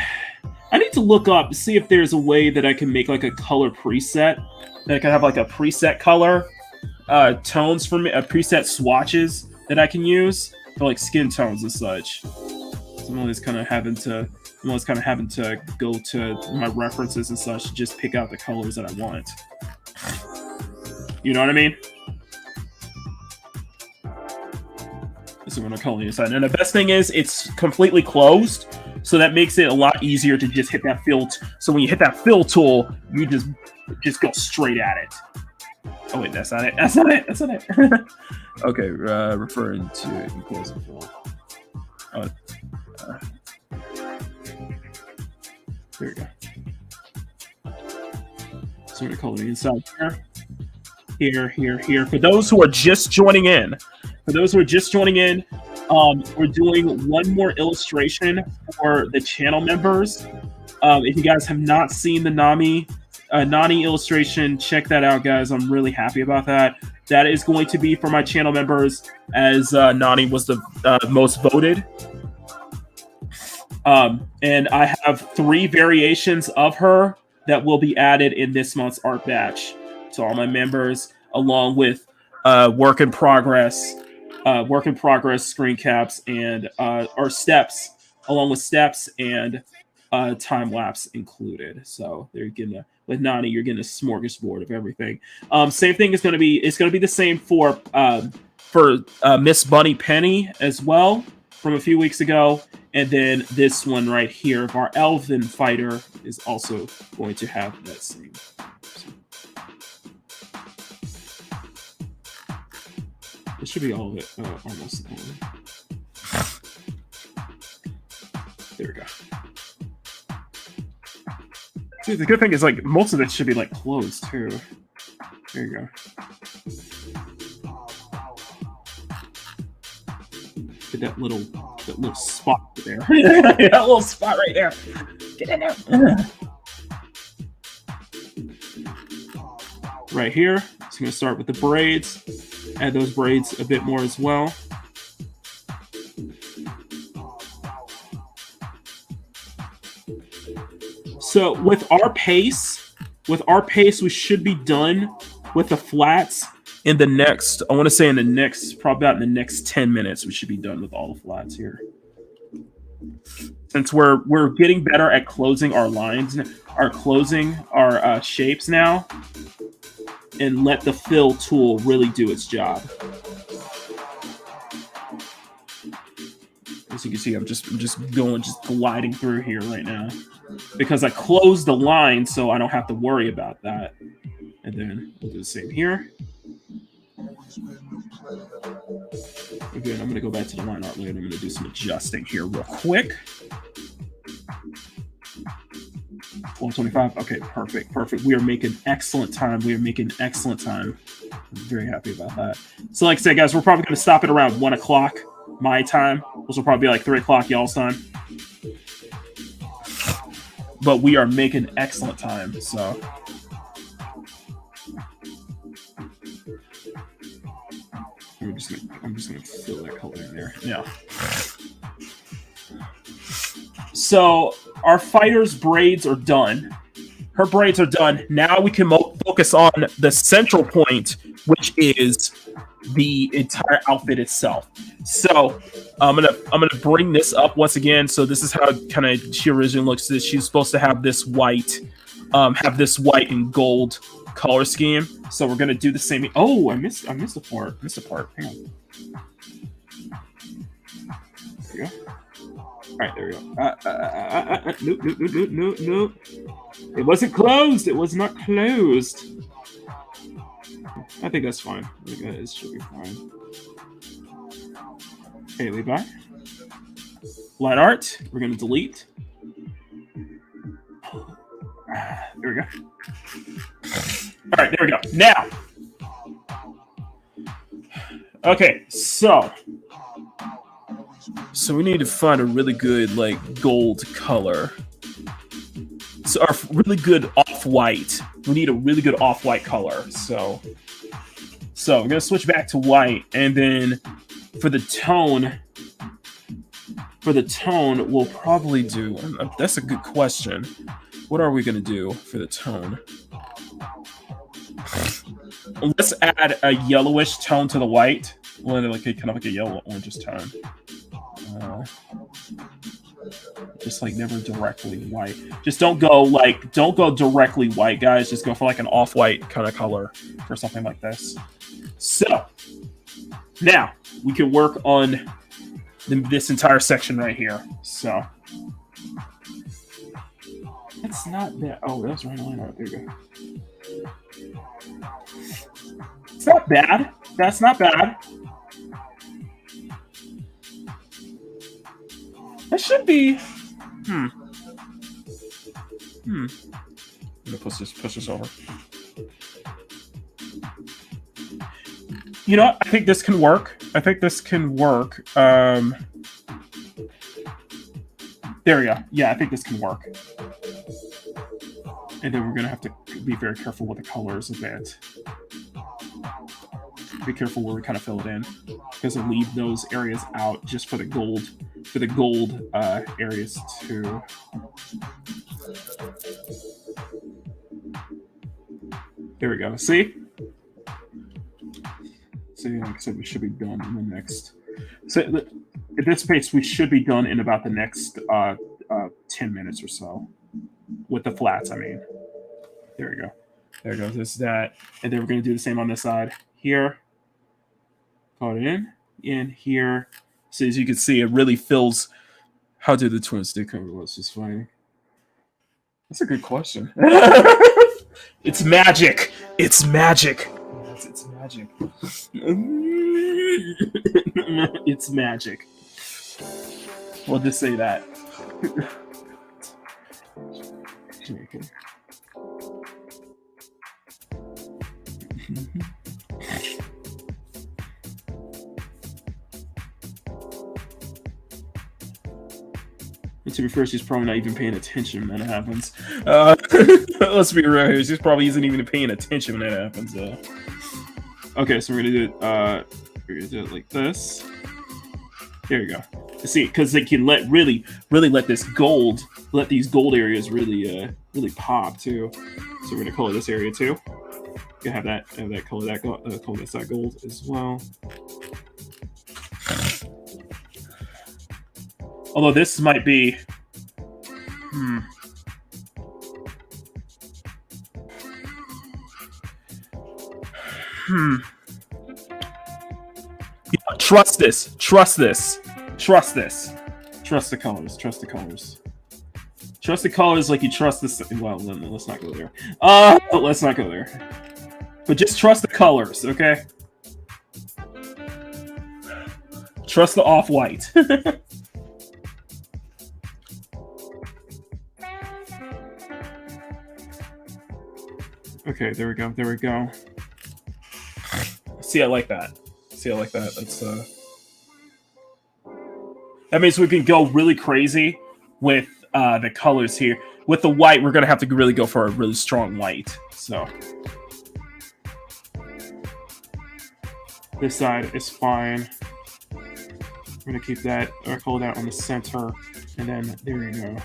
I need to look up, see if there's a way that I can make like a color preset. That I can have like a preset color tones for me, preset swatches that I can use for like skin tones and such. So I'm always kind of having to go to my references and such to just pick out the colors that I want. You know what I mean? This is what I'm calling inside. And the best thing is it's completely closed, so that makes it a lot easier to just hit that fill. So when you hit that fill tool, you just go straight at it. Oh wait, that's not it. That's not it. That's not it. Okay, referring to equals and fill. There we go. So we're gonna color the inside here. For those who are just joining in, we're doing one more illustration for the channel members. If you guys have not seen the Nani illustration, check that out, guys. I'm really happy about that. That is going to be for my channel members, as Nani was the most voted. And I have 3 variations of her that will be added in this month's art batch to all my members, along with work in progress screen caps and or steps, along with steps and time lapse included. So they're getting with Nani, you're getting a smorgasbord of everything. Same thing is going to be the same for Miss Bunny Penny as well from a few weeks ago. And then this one right here of our Elven Fighter is also going to have that same. It should be all of it, almost. There we go. See, the good thing is, like, most of it should be, like, closed, too. There you go. Get that little spot there. That little spot right there. Get in there. Right here. So I'm going to start with the braids. Add those braids a bit more as well. So with our pace, we should be done with the flats in the next, I want to say in the next, probably about in the next 10 minutes, we should be done with all the flats here. Since we're getting better at closing our lines, our shapes now, and let the fill tool really do its job. As you can see, I'm just gliding through here right now because I closed the line, so I don't have to worry about that. And then we'll do the same here. Again, I'm going to go back to the line art layer and I'm going to do some adjusting here real quick. 125. Okay, perfect. We are making excellent time. I'm very happy about that. So like I said, guys, we're probably going to stop at around 1 o'clock my time, which will probably be like 3 o'clock y'all's time. But we are making excellent time, so... I'm just gonna fill that color in there. Yeah. So our fighter's braids are done. Her braids are done. Now we can focus on the central point, which is the entire outfit itself. So I'm gonna bring this up once again. So this is how kind of she originally looks. She's supposed to have this white and gold color scheme. So we're gonna do the same. Oh, I missed a part. Hang on. There we go. All right, there we go. Nope. It wasn't closed. It was not closed. I think that's fine. I think it should be fine. Okay, Levi. Line art. We're gonna delete. There we go. All right, there we go. Now, okay, so we need to find a really good like gold color. So our really good off-white. We need a really good off-white color. So I'm gonna switch back to white, and then for the tone, we'll probably do. That's a good question. What are we gonna do for the tone? Let's add a yellowish tone to the white. Well, like kind of like a yellow orangish tone. Just like never directly white. Just don't go directly white, guys. Just go for like an off-white kind of color for something like this. So now we can work on this entire section right here. So it's not that. Oh, that's right line art. There you go. It's not bad. That's not bad. That should be. I'm gonna push this over. You know what? I think this can work. I think this can work. There we go. Yeah, I think this can work. And then we're going to have to be very careful with the colors a bit. Be careful where we kind of fill it in. Because we'll leave those areas out just for the gold areas too. There we go. See? So like I said, we should be done in the next... So at this pace, we should be done in about the next 10 minutes or so. With the flats, I mean. There we go. There goes. There's that. And then we're going to do the same on this side. Here. Call it in here. So as you can see, it really fills... How did the twin stick cover? Let's just find... That's a good question. It's magic. It's magic. Yes, it's magic. It's magic. We'll just say that. Okay. To be fair, she's probably not even paying attention when that happens. Let's be real here. She's probably isn't even paying attention when that happens. Okay, so we're gonna do it like this. There we go. See, because they can really let these gold areas really pop too. So we're gonna color this area too. You have that color that side gold as well. Although this might be... Yeah, trust this. Trust this. Trust this. Trust the colors. Trust the colors. Trust the colors like you trust this... Well, let's not go there. Let's not go there. But just trust the colors, okay? Trust the off-white. Okay, there we go. There we go. See, I like that. See, I like that. That's that means we can go really crazy with the colors here. With the white, we're gonna have to really go for a really strong white. So this side is fine. We're gonna keep that or color that on the center, and then there we go.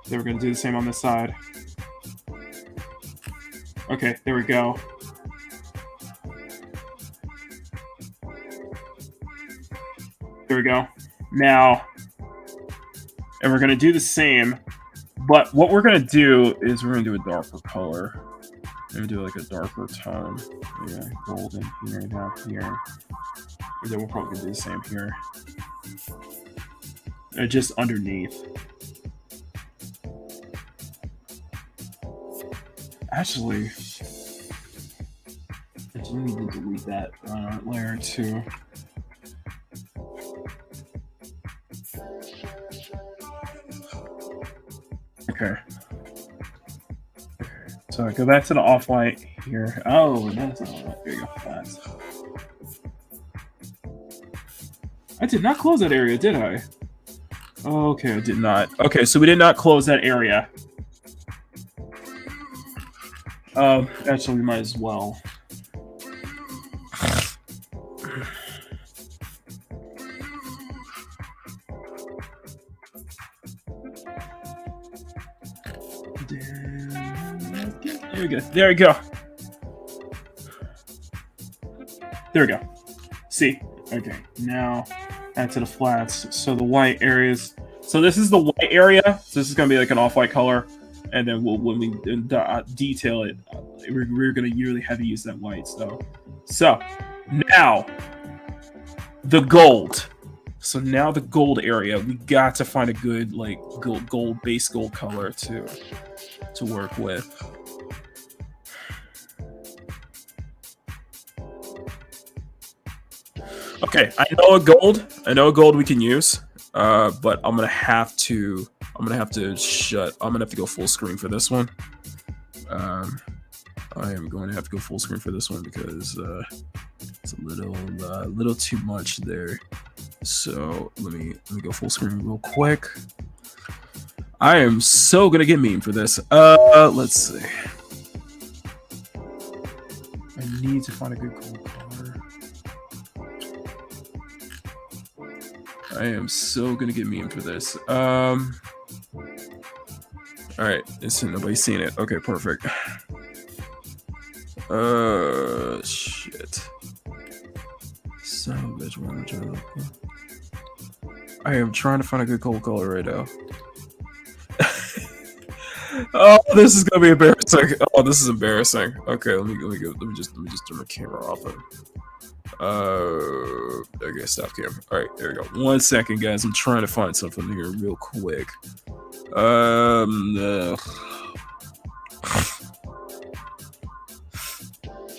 Then we're gonna do the same on this side. Okay, there we go. There we go. Now, and we're going to do the same, but what we're going to do is we're going to do a darker color. We're going to do like a darker tone. Yeah, golden here, down here. And then we're probably going to do the same here. And just underneath. Actually, I do need to delete that layer too. Okay. So go back to the off-white here. Oh, that's not off-white. There you go. That's... I did not close that area, did I? Okay, I did not. Okay, so we did not close that area. Actually, we might as well. There we go. There we go. There we go. See? Okay. Now, add to the flats. So the white areas. So this is the white area. So this is going to be like an off-white color. And then when we detail it, we're going to really have to use that white. So now, the gold. So now the gold area, we got to find a good like gold base gold color to work with. Okay, I know a gold we can use, but I'm gonna have to go full screen for this one. I am going to have to go full screen for this one because It's a little too much there. So let me go full screen real quick. I am so gonna get mean for this. Let's see. I need to find a good gold color. I am so gonna get mean for this. All right, nobody's seen it. Okay, perfect. Shit. Salvage one. I am trying to find a good gold color right now. Oh, this is gonna be embarrassing. Oh, this is embarrassing. Okay, let me just turn my camera off. Okay, stop camera. All right, there we go. 1 second, guys. I'm trying to find something here real quick.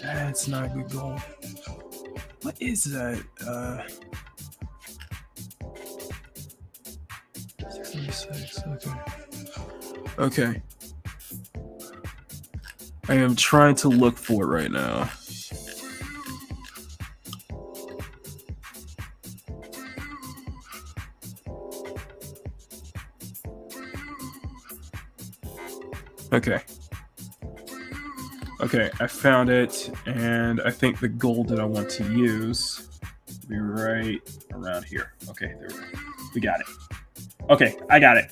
That's not a good goal. What is that? 696. Okay. I am trying to look for it right now. Okay. Okay, I found it, and I think the gold that I want to use will be right around here. Okay, there we go. We got it. Okay, I got it.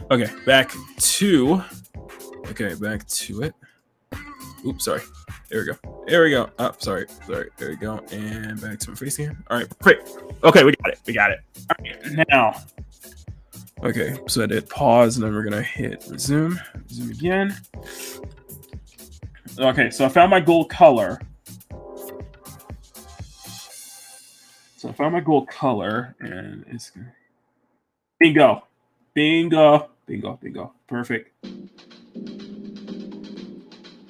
Okay, back to it. Oops, sorry. There we go. There we go. Oh, sorry. There we go. And back to my face again. All right, great. Okay, we got it. All right, now. Okay, so I did pause, and then we're gonna hit resume. Resume again. Okay, so I found my gold color. And it's bingo. Perfect.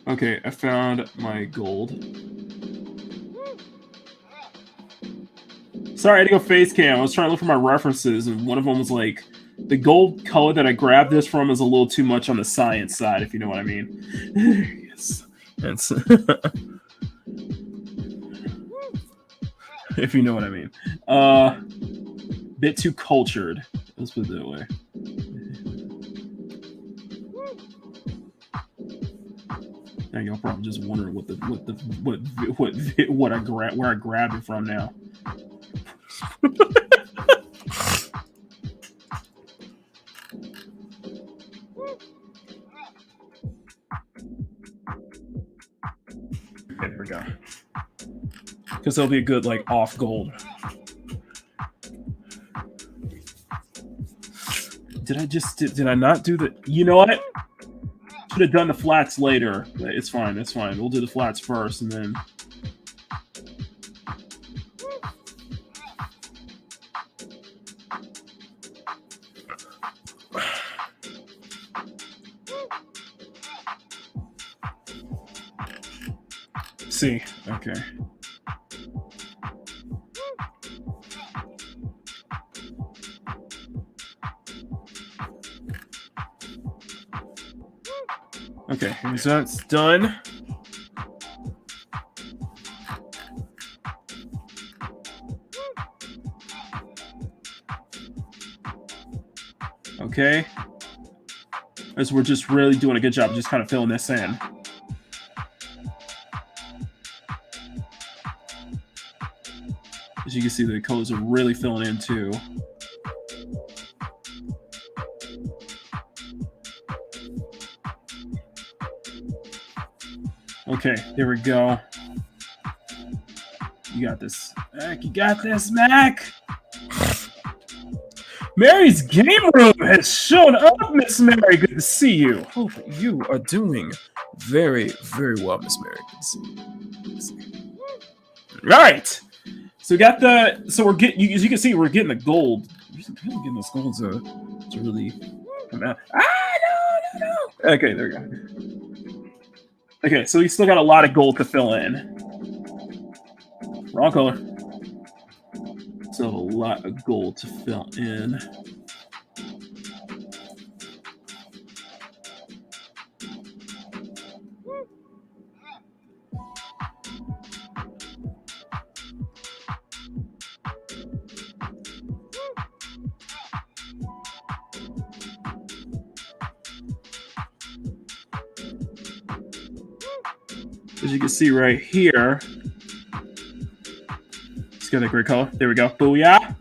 Okay, I found my gold. Sorry, I had to go face cam. I was trying to look for my references, and one of them was like, the gold color that I grabbed this from is a little too much on the science side, if you know what I mean. Yes. That's if you know what I mean. Bit too cultured. Let's put it that way. Now y'all probably just wondering where I grabbed it from now. Okay, there we go. Because there'll be a good like off gold. Did I not do the? You know what? Should have done the flats later. It's fine. It's fine. We'll do the flats first, and then. See. Okay. Okay, so that's done. Okay. As we're just really doing a good job just kind of filling this in. As you can see, the colors are really filling in too. Okay, there we go. You got this, Mac. You got this, Mac. Mary's game room has shown up, Miss Mary. Good to see you. Hope you are doing very, very well, Miss Mary. Good to see you. Good to see you. All right. So we got the. So we're getting. As you can see, we're getting the gold. We're getting those golds to really come out. No. Okay, there we go. Okay, so we still got a lot of gold to fill in. Wrong color. Still have a lot of gold to fill in. As you can see right here, it's got a great color. There we go. Booyah!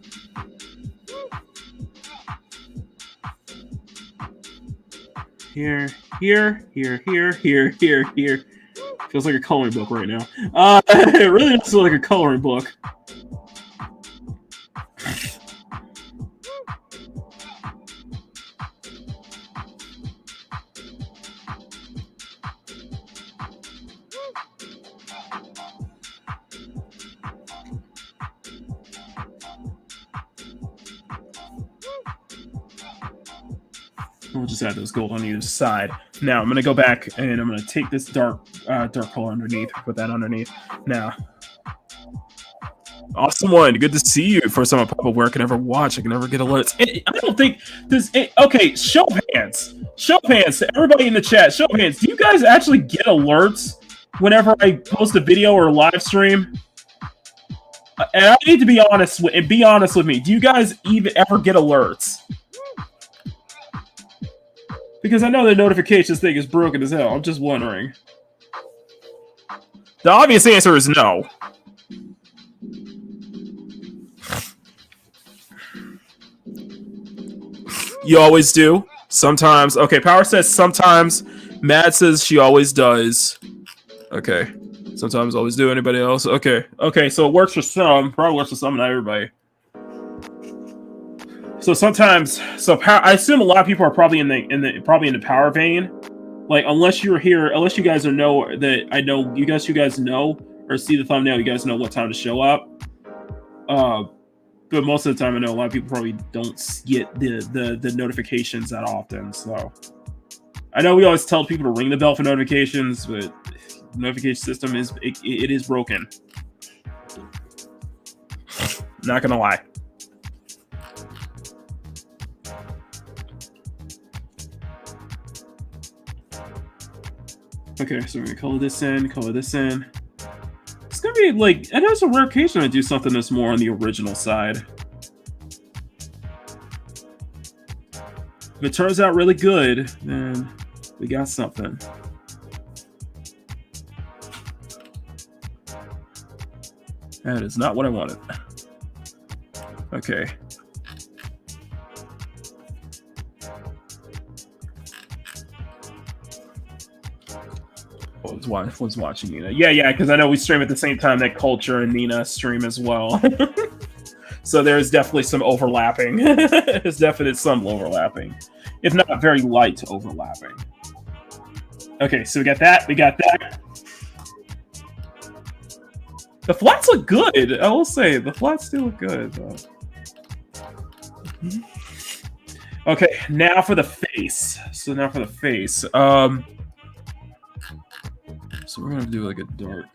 Here. Feels like a coloring book right now. It really does feel like a coloring book. We'll just add those gold on either side. Now I'm gonna go back and I'm gonna take this dark color underneath, put that underneath. Now, awesome one, good to see you. First time I pop up where I can ever watch, I can never get alerts. I don't think this. Okay, show of hands to everybody in the chat. Show of hands. Do you guys actually get alerts whenever I post a video or a live stream? And I need to be honest with me. Do you guys even ever get alerts? Because I know the notifications thing is broken as hell. I'm just wondering. The obvious answer is no. You always do. Sometimes. Okay, Power says sometimes. Mad says she always does. Okay. Sometimes always do. Anybody else? Okay. Okay, so it works for some. Probably works for some, not everybody. So sometimes, I assume a lot of people are probably in the power vein. Like, unless you're here, unless you guys know that I know you guys know or see the thumbnail, you guys know what time to show up. But most of the time, I know a lot of people probably don't get the notifications that often. So I know we always tell people to ring the bell for notifications, but the notification system is broken. Not gonna lie. Okay, so we're gonna color this in. It's gonna be like, it has a rare occasion I do something that's more on the original side. If it turns out really good, then we got something. That is not what I wanted. Okay. Was watching Nina. Yeah, because I know we stream at the same time that Culture and Nina stream as well. So there's definitely some overlapping. There's definitely some overlapping. If not very light overlapping. Okay, so we got that. The flats look good. I will say, the flats do look good. Though. Okay, now for the face. So we're gonna do like a dark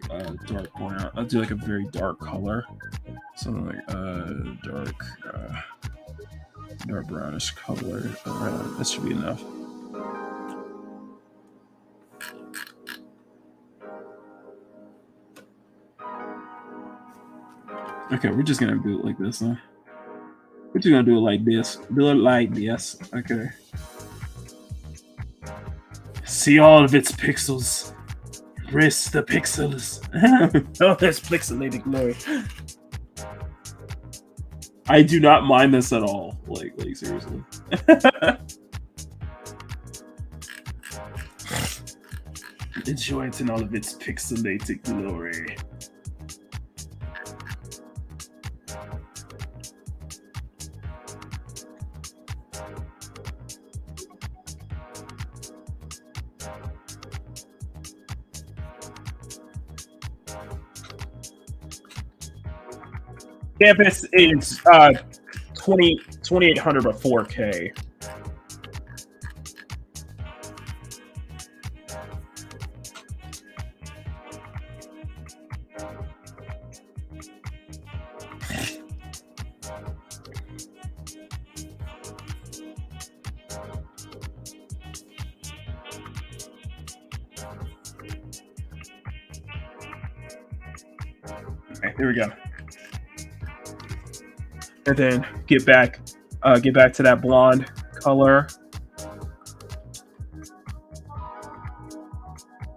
brown. I'll do like a very dark color, something like dark brownish color. That should be enough. Okay, we're just gonna do it like this, huh? We're just gonna do it like this. Do it like this. Okay. See all of its pixels. Embrace the pixels. Oh, there's pixelated glory. I do not mind this at all. Like seriously. Enjoy it in all of its pixelated glory. Campus is 2800 by 4K. Okay, here we go. And then get back to that blonde color.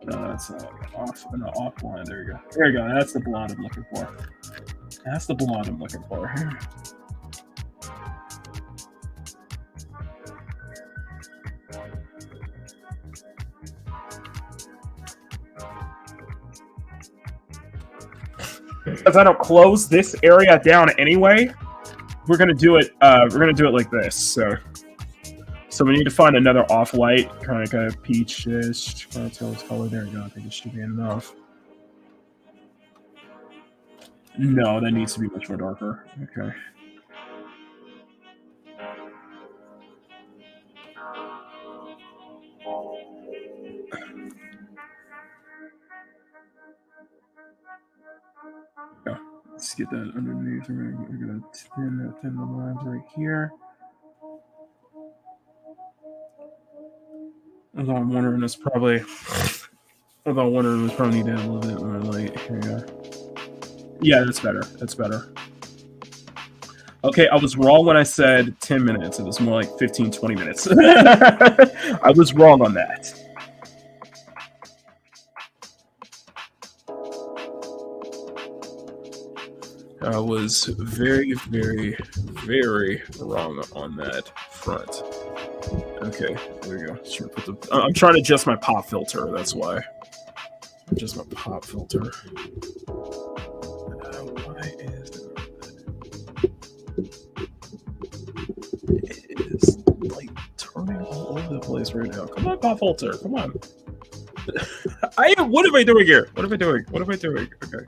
No, that's not off. off line. There you go. There you go. That's the blonde I'm looking for. That's the blonde I'm looking for. Because I don't close this area down anyway, we're gonna do it. We're gonna do it like this. So we need to find another off-white, kind of like a peachish. Can't tell its color. There you go. I think it should be enough. No, that needs to be much more darker. Okay. Yeah, let's get that underneath. We're gonna thin the lines right here. Although I'm wondering, it's probably. Although I'm wondering, it's probably need to add a little bit more light. Here we go. Yeah, that's better. That's better. Okay, I was wrong when I said 10 minutes. It was more like 15, 20 minutes. I was wrong on that. I was very, very, very wrong on that front. Okay, there we go. I'm trying to adjust my pop filter, that's why. Adjust my pop filter. Why is it is like turning all over the place right now? Come on, pop filter, come on. What am I doing here? What am I doing? What am I doing? Okay.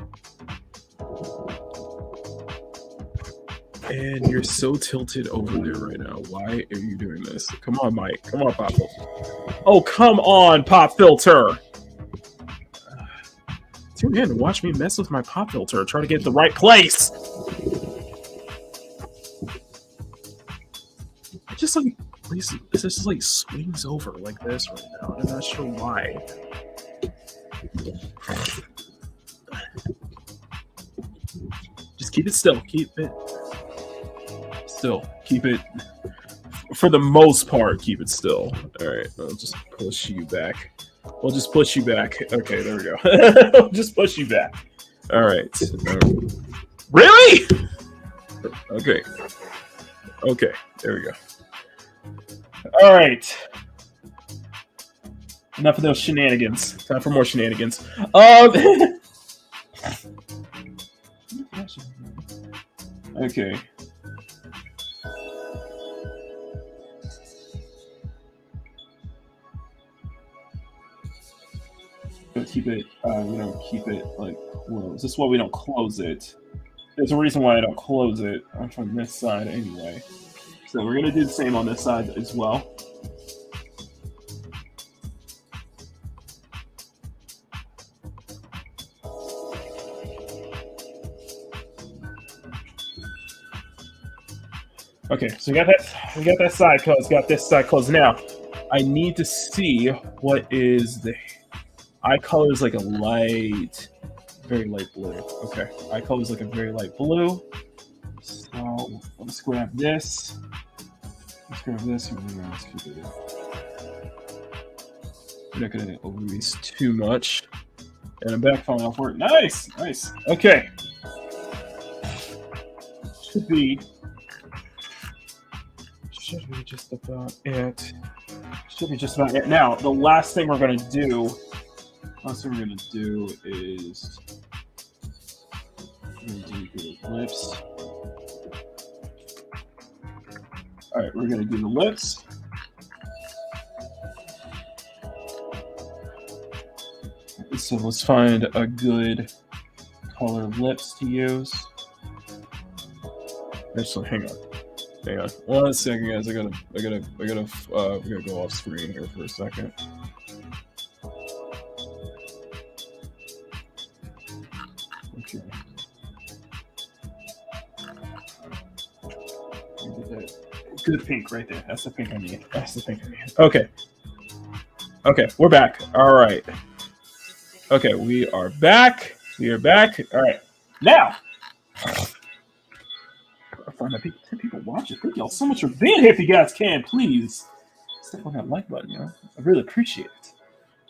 And you're so tilted over there right now. Why are you doing this? Come on, Mike. Come on, pop filter. Oh, come on, pop filter. Tune in and watch me mess with my pop filter. Try to get the right place. It just like, this just like swings over like this right now. I'm not sure why. Just keep it still. Keep it still. Keep it, for the most part, keep it still. All right, I'll just push you back. We'll just push you back. Okay, there we go. We'll just push you back. All right. Really? Okay. Okay, there we go. All right. Enough of those shenanigans. Time for more shenanigans. Okay. Keep it, we don't keep it like closed. This is why we don't close it. There's a reason why I don't close it. I'm from this side anyway. So we're gonna do the same on this side as well. Okay, so we got that side closed, got this side closed. Now, I need to see what is the eye color is like a light, very light blue. Okay, eye color is like a very light blue. So let's grab this. Let's grab this. We're not going to overuse too much. And I'm back falling off work. Nice, nice. Okay. Should be just about it. Should be just about it. Now, the last thing we're going to do. Last thing we're going to do is do the lips. All right, we're going to do the lips. So let's find a good color lips to use. Actually, hang on. 1 second, guys. I gotta go off screen here for a second. Okay. Good pink right there. That's the pink I need. That's the pink I need. Okay. Okay, we're back. All right. Okay, we are back. We are back. All right. Now, I find that 10 people watching. Thank y'all so much for being here. If you guys can, please step on that like button. You know, I really appreciate it.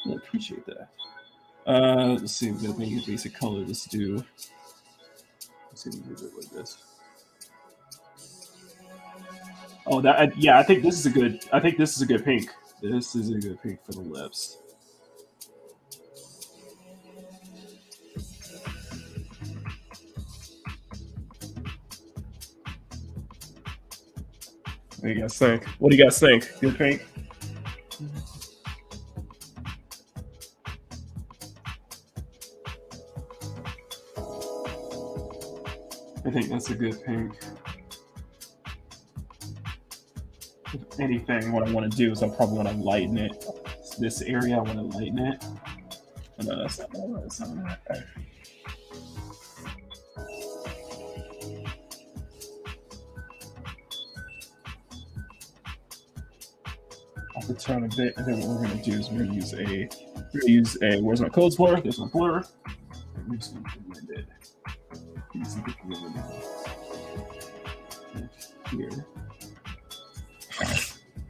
Really appreciate that. Let's see. We're gonna make a basic color. Let's see. Let's see. Move it like this. Oh, that. Yeah, I think this is a good. I think this is a good pink. This is a good pink for the lips. What do you guys think? What do you guys think? Good pink? I think that's a good pink. If anything, what I want to do is I probably want to lighten it. This area, I want to lighten it. Oh, no, that's not that. That's not that. I'll turn a bit, and then what we're going to do is we're going to use a, where's my codes blur? There's my blur. We're just going to blend it. Here.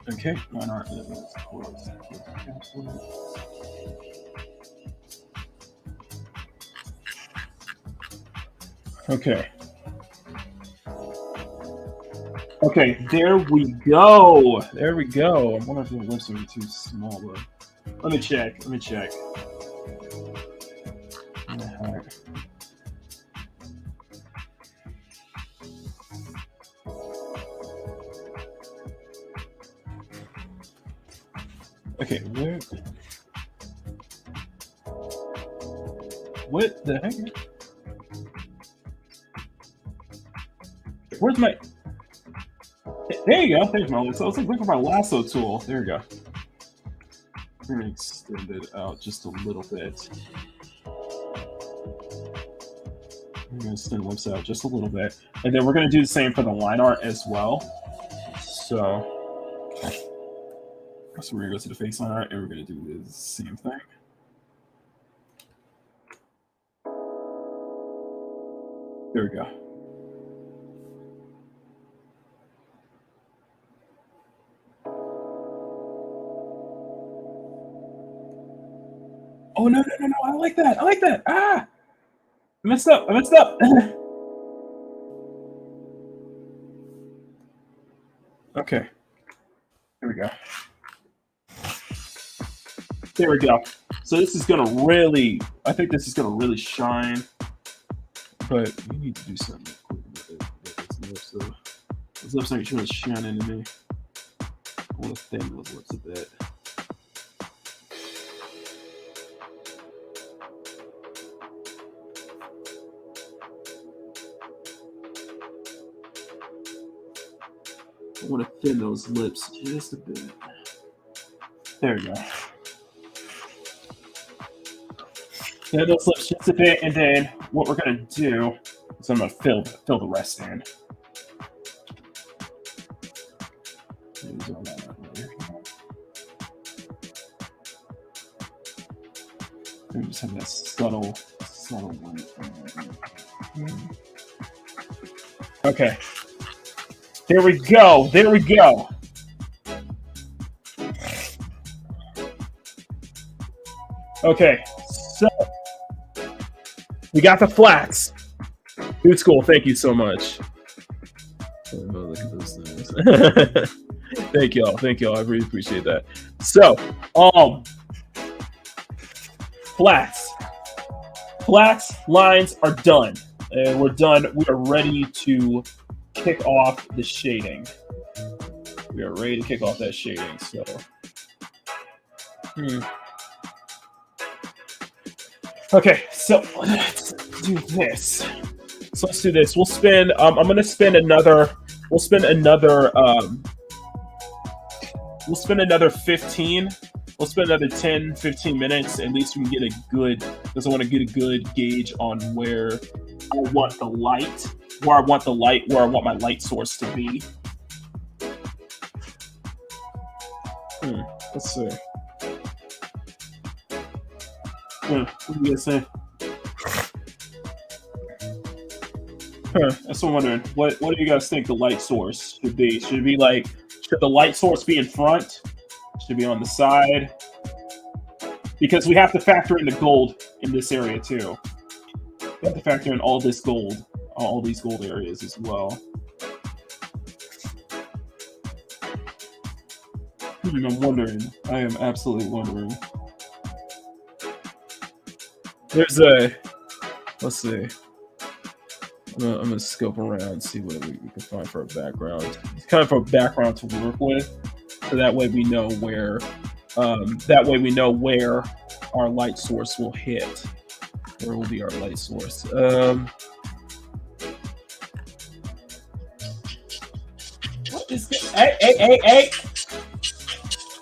Okay, why not? Okay. Okay, there we go. There we go. I wonder if the lips are too small, though. Let me check. Let me check. Okay, where? What the heck? Where's my? There you go. There's my list. I was like looking for my lasso tool. There we go. We're gonna extend it out just a little bit. I'm gonna extend the lips out just a little bit, and then we're gonna do the same for the line art as well. So we're gonna go to the face line art, and we're gonna do the same thing. There we go. Oh, no, I like that. I like that. Ah! I messed up. Okay. Here we go. There we go. So this is gonna really, I think this is gonna really shine. But we need to do something quick with it. So those lips aren't really shining to me. I want to thin those lips a bit. I want to thin those lips just a bit. There we go. Thin those lips just a bit, and then what we're gonna do is I'm gonna fill the rest in. And just have that subtle one. Okay. There we go. There we go. Okay, so we got the flats. Dude School, thank you so much. Oh, look at those things. Thank y'all. I really appreciate that. So, flats lines are done, and we're done. We are ready to kick off the shading. We are ready to kick off that shading. So, okay, so let's do this. So let's do this. We'll spend. I'm gonna spend another. We'll spend another 15. We'll spend another 10, 15 minutes. At least we can get a good. Because I want to get a good gauge on where I want the light. Where I want my light source to be. Let's see. What do you guys say? That's what I'm wondering. What do you guys think the light source should be? Should the light source be in front? Should it be on the side? Because we have to factor in the gold. in this area too. We have to factor in all this gold, all these gold areas as well. I'm wondering. I am absolutely wondering. There's a. Let's see. I'm gonna scope around and see what we can find for a background. It's kind of a background to work with, so that way we know where. That way we know where our light source will hit. Where will be our light source? What is this? Hey!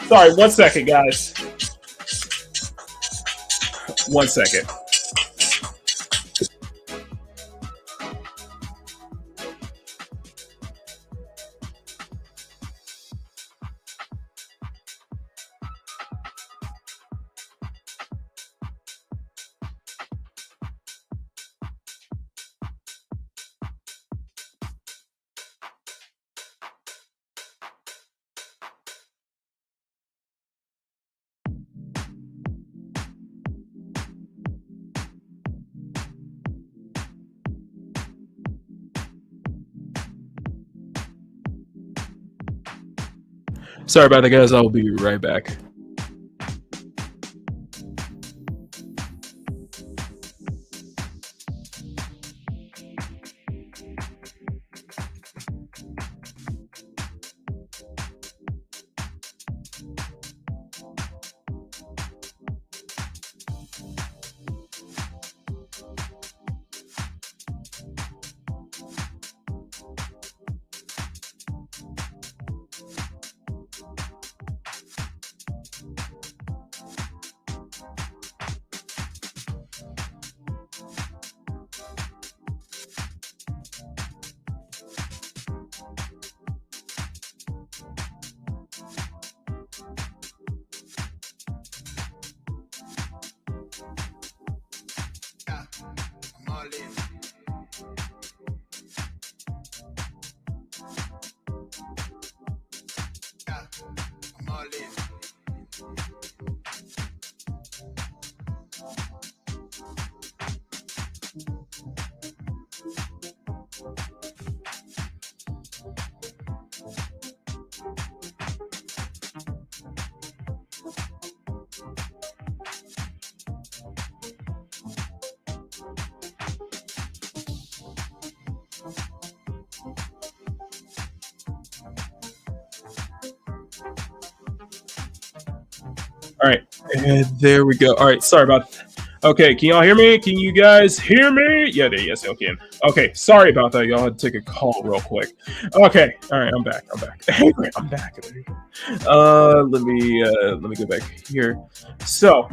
Sorry, 1 second, guys. 1 second. Sorry about that, guys. I'll be right back. All right, and there we go. All right, sorry about that. Okay, can y'all hear me? Can you guys hear me? Yeah, yes, y'all can. Okay, sorry about that. Y'all had to take a call real quick. Okay, all right, I'm back. Hey, I'm back. Let me go back here. So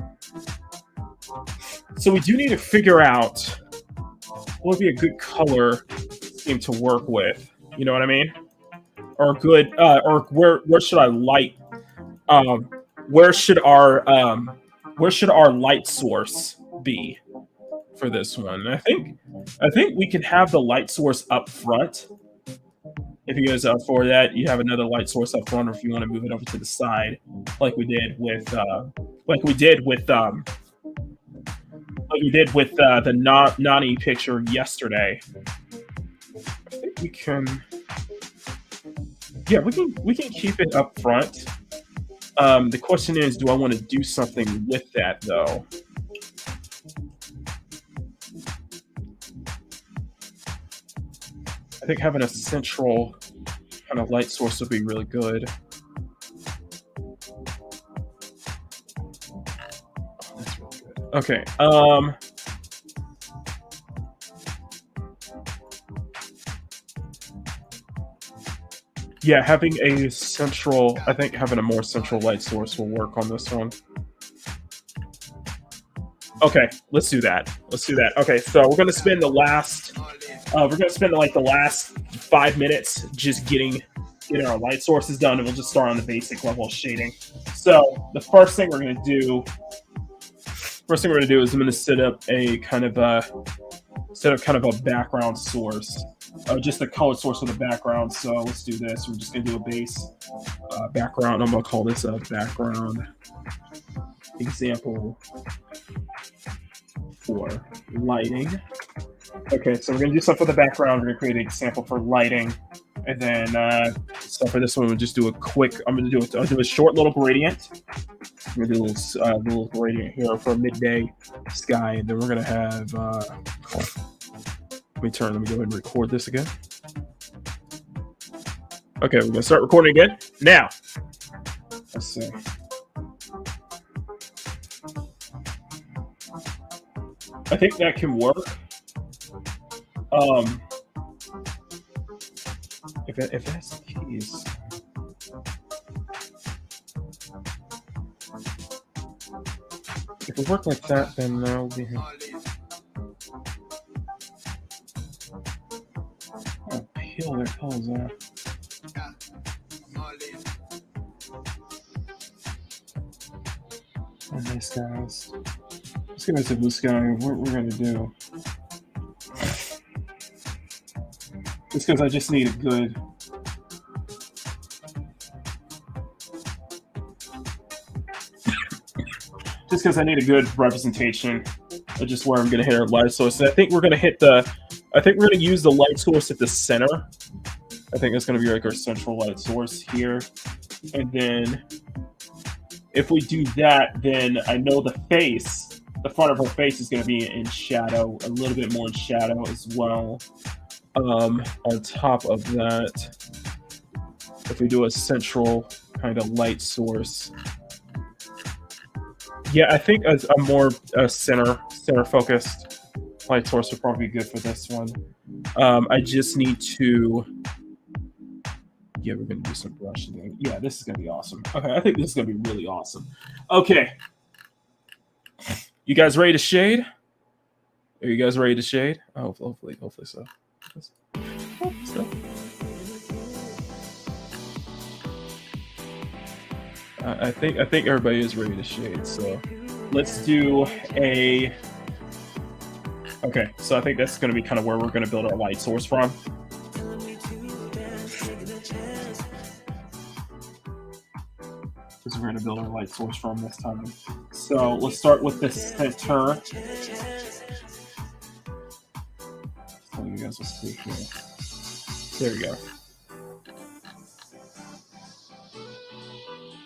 we do need to figure out what would be a good color scheme to work with. You know what I mean? Or good, or where should I light? Where should our light source be for this one? I think we can have the light source up front. If you guys are for that, you have another light source up front, or if you want to move it over to the side, like we did with the Nani picture yesterday. I think we can. Yeah, we can keep it up front. The question is, do I want to do something with that, though? I think having a central kind of light source would be really good. Oh, that's really good. Okay. Yeah, having a central, I think having a more central light source will work on this one. Okay, let's do that. Okay, so we're gonna spend the last, like the last 5 minutes just getting our light sources done, and we'll just start on the basic level of shading. So the first thing we're gonna do is I'm gonna set up a kind of a background source. Just the color source of the background. So let's do this. We're just gonna do a base background. I'm gonna call this a background example for lighting. Okay, so we're gonna do stuff for the background. We're gonna create an example for lighting, and then so for this one, we'll just do a quick. I'll do a short little gradient. I'm gonna do a little gradient here for midday sky, and then we're gonna have. Let me go ahead and record this again. Okay, we're gonna start recording again now. Let's see. I think that can work. If that's the case, if it worked like that, then that'll be. Oh, peel their colors off. Oh, nice guys. Let's get into blue sky. What we're gonna do. It's because I just need a good. Just because I need a good representation of just where I'm going to hit our light source. And I think we're going to hit the. I think we're going to use the light source at the center. I think that's going to be like our central light source here. And then if we do that, then I know the face, the front of her face is going to be in shadow, a little bit more in shadow as well. On top of that, if we do a central kind of light source, yeah, I think a more center focused light source would probably be good for this one. I just need to, yeah, we're gonna do some brushing. Yeah, this is gonna be awesome. Okay, I think this is gonna be really awesome. Okay, you guys ready to shade? Are you guys ready to shade? Oh, hopefully so. I think everybody is ready to shade. So let's do a. Okay, so I think that's going to be kind of where we're going to build our light source from. Because we're going to build our light source from this time. So let's start with the center. So you guys will see here. There we go.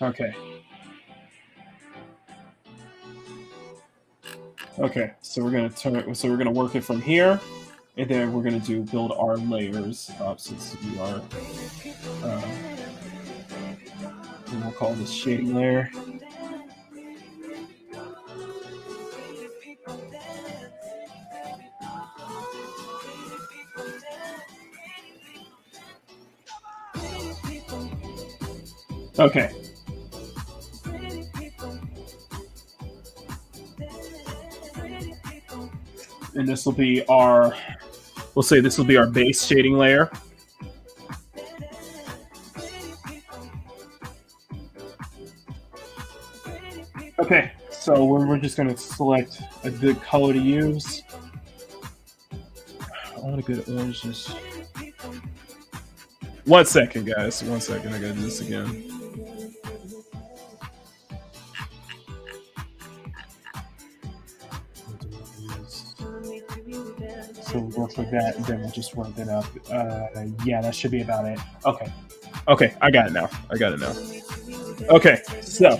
Okay. Okay, so we're gonna we're gonna work it from here, and then we're gonna build our layers up since we are. And we'll call this shading layer. Okay. And this will be our, we'll say this will be our base shading layer. Okay, so we're just going to select a good color to use. I want a good orange. Just 1 second, guys. 1 second. I got to do this again. So we'll work with that, and then we'll just work it up. Yeah, that should be about it. Okay. Okay, I got it now. Okay, so.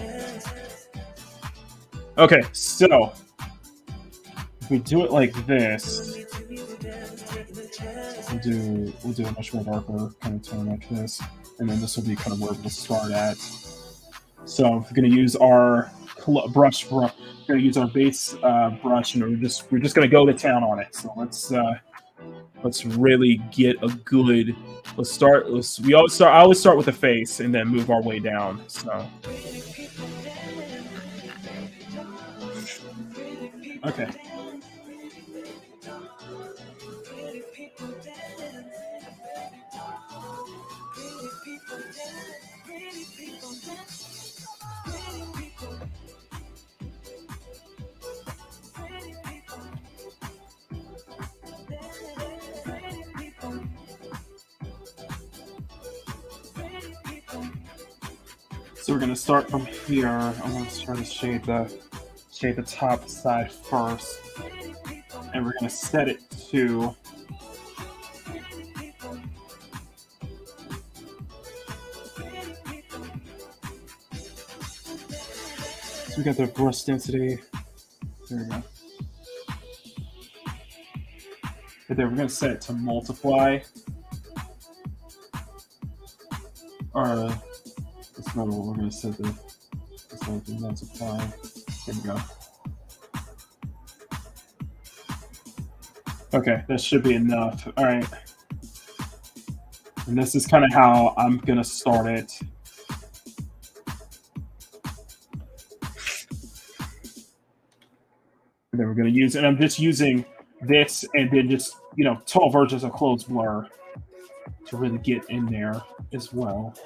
Okay, so. If we do it like this, we'll do a much more darker kind of tone like this, and then this will be kind of where we'll start at. So we're going to use our brush. We're going to use our base brush, and we're just going to go to town on it. So let's really get a good. I always start with the face and then move our way down. So okay. So we're gonna start from here. I'm gonna try to shade the top side first. and we're going to set it to so we got the brush density. There we go. And then we're going to set it to multiply. Or that's not what we're going to set the multiply. There we go. Okay, that should be enough. All right. And this is kind of how I'm going to start it. And then we're going to use, and I'm just using this and then just, you know, tall versions of clothes blur to really get in there as well.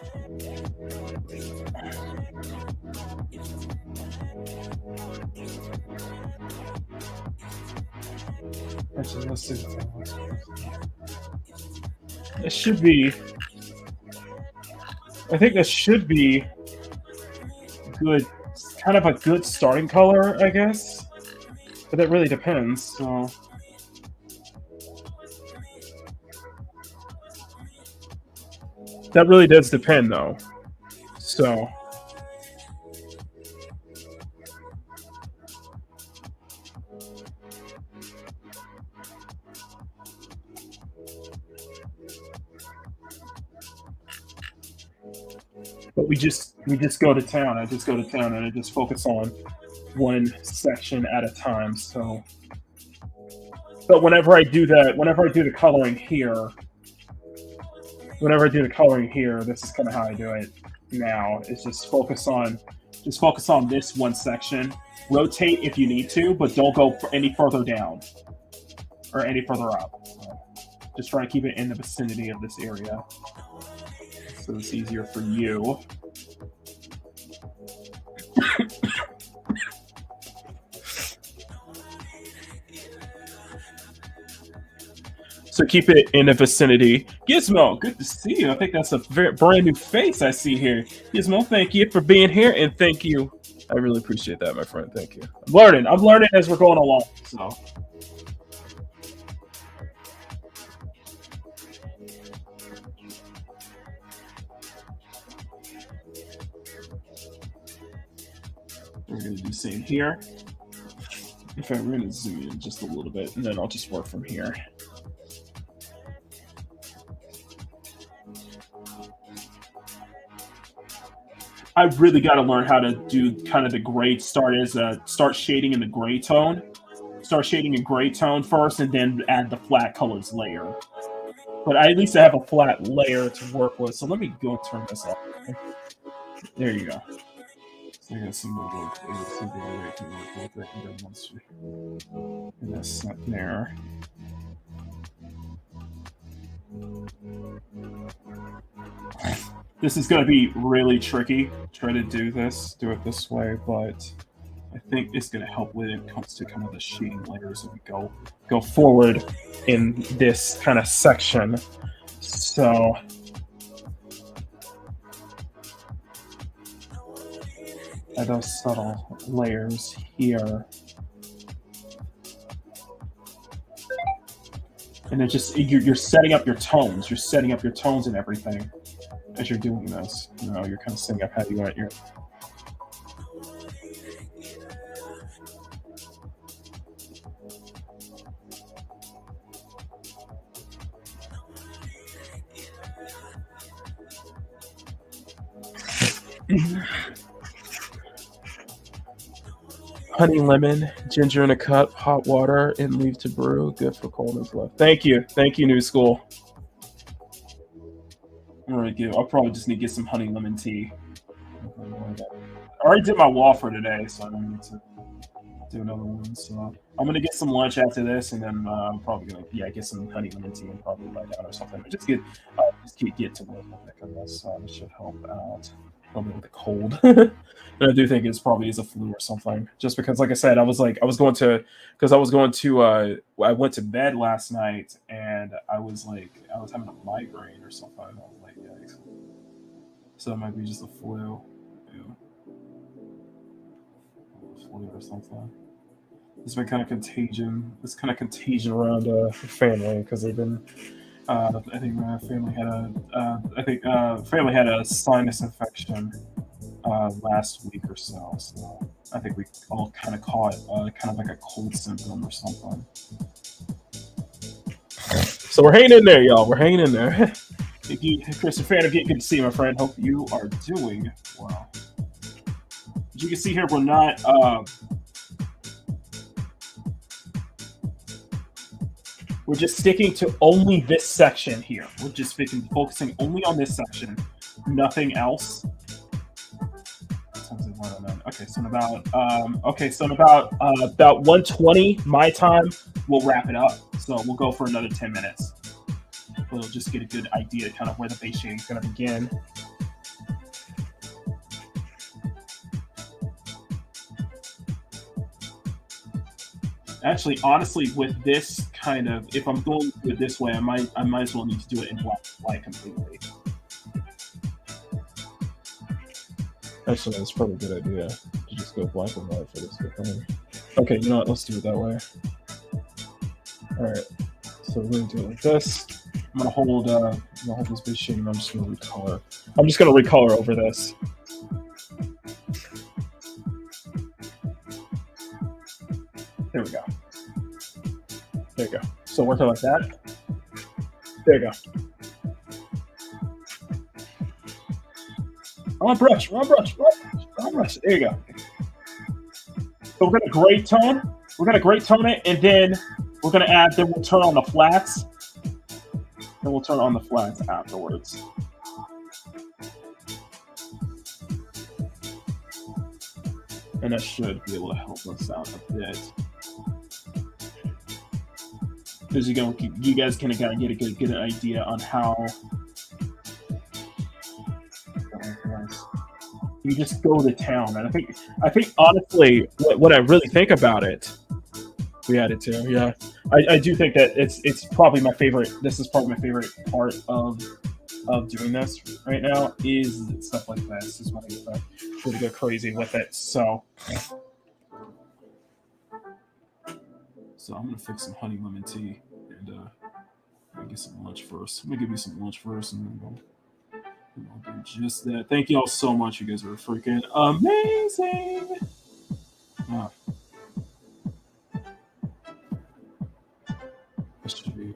Actually, let's see. It should be, I think this should be good, kind of a good starting color, I guess. But that really depends, so. That really does depend, though. So. But we just go to town. I just go to town and I just focus on one section at a time. So, but whenever I do the coloring here, this is kind of how I do it now. Is just focus on this one section. Rotate if you need to, but don't go any further down or any further up. So just try to keep it in the vicinity of this area, so it's easier for you. So keep it in the vicinity. Gizmo, good to see you. I think that's a very brand new face I see here. Gizmo, thank you for being here, and thank you. I really appreciate that, my friend. Thank you. I'm learning as we're going along. So. We're going to do the same here. In fact, we're going to zoom in just a little bit, and then I'll just work from here. I really got to learn how to do kind of the gray start shading in the gray tone. Start shading in gray tone first, and then add the flat colors layer. But at least I have a flat layer to work with. So let me go turn this off. There you go. So I got some more way to work with it, and then once we that's set there. This is going to be really tricky. Try to do it this way, but I think it's going to help when it comes to kind of the shading layers as we go forward in this kind of section. So add those subtle layers here. And then just you're setting up your tones. You're setting up your tones and everything as you're doing this. You know, you're kind of setting up how you want your. Honey, lemon, ginger in a cup, hot water, and leave to brew. Good for cold and fluff. Thank you, New School. I'll probably just need to get some honey lemon tea. I already did my wall for today, so I don't need to do another one. So I'm gonna get some lunch after this, and then I'm probably gonna get some honey lemon tea and probably lie down or something. But just get to work with it, I guess. It should help out a little bit with the cold. And I do think it's probably a flu or something. Just because, like I said, I went to bed last night and I was having a migraine or something. I was like, yikes. So it might be just a flu. Yeah. Flu or something. It's been kind of contagion. It's kind of contagion around the family because they've been. I think my family had family had a sinus infection last week or so. So I think we all kind of caught kind of like a cold symptom or something. So we're hanging in there, y'all. We're hanging in there. Chris, a fan of you, good to see you, my friend. Hope you are doing well. As you can see here, we're not. We're just sticking to only this section here. We're just focusing only on this section, nothing else. Okay, so in about about 1:20 my time, we'll wrap it up. So we'll go for another 10 minutes. We'll just get a good idea kind of where the base shading is going to begin. Actually, honestly, with this kind of, if I'm going to do it this way, I might as well need to do it in black and white completely. Actually, that's probably a good idea to just go black and white for this thing. Okay, you know what? Let's do it that way. All right. So we're going to do it like this. I'm going to hold this base shading. I'm just going to recolor. I'm just going to recolor over this. There we go. There you go. So work it like that. There you go. On brush. There you go. So we're gonna gray tone. We're gonna gray tone it, and then we're gonna add. Then we'll turn on the flats. Then we'll turn on the flats afterwards. And that should be able to help us out a bit. Because you guys can kind of get a good idea on how you just go to town. And I think honestly, what I really think about it, we added to, yeah. I do think that it's probably my favorite. This is probably my favorite part of doing this right now is stuff like this. Is when I get to go crazy with it. So I'm gonna fix some honey lemon tea and I'll get some lunch first. I'm gonna give you some lunch first, and then I'll do just that. Thank you all so much. You guys are freaking amazing. This should be.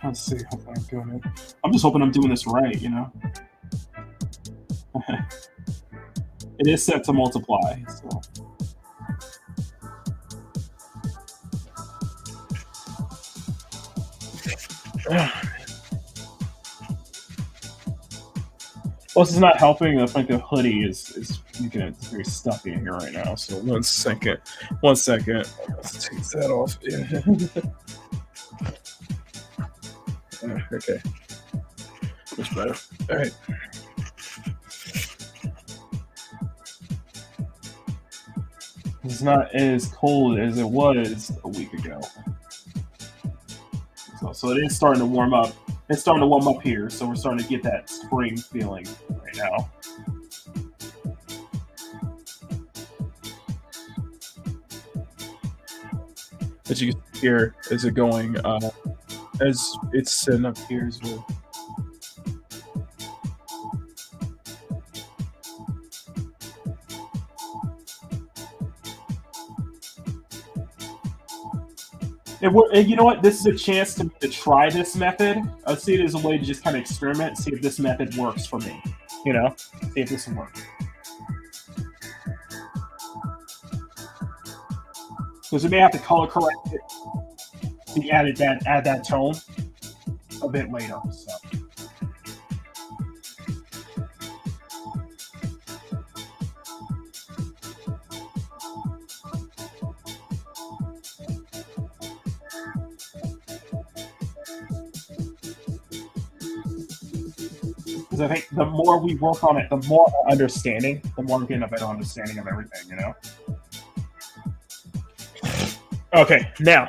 Can't see how I'm doing it. I'm just hoping I'm doing this right, you know. It is set to multiply, so. Well, this is not helping. I think the hoodie is making it very stuffy in here right now. So 1 second. Let's take that off. Okay. Much better. All right. It's not as cold as it was a week ago. So it is starting to warm up. It's starting to warm up here, so we're starting to get that spring feeling right now. As you can see here, is it going as it's sitting up here as well. You know what? This is a chance to try this method. I see it as a way to just kind of experiment, see if this method works for me. You know, see if this will work. Because we may have to color correct it. We add that tone a bit later. So. Because I think the more we work on it, the more understanding, the more we're getting a better understanding of everything, you know? Okay, now.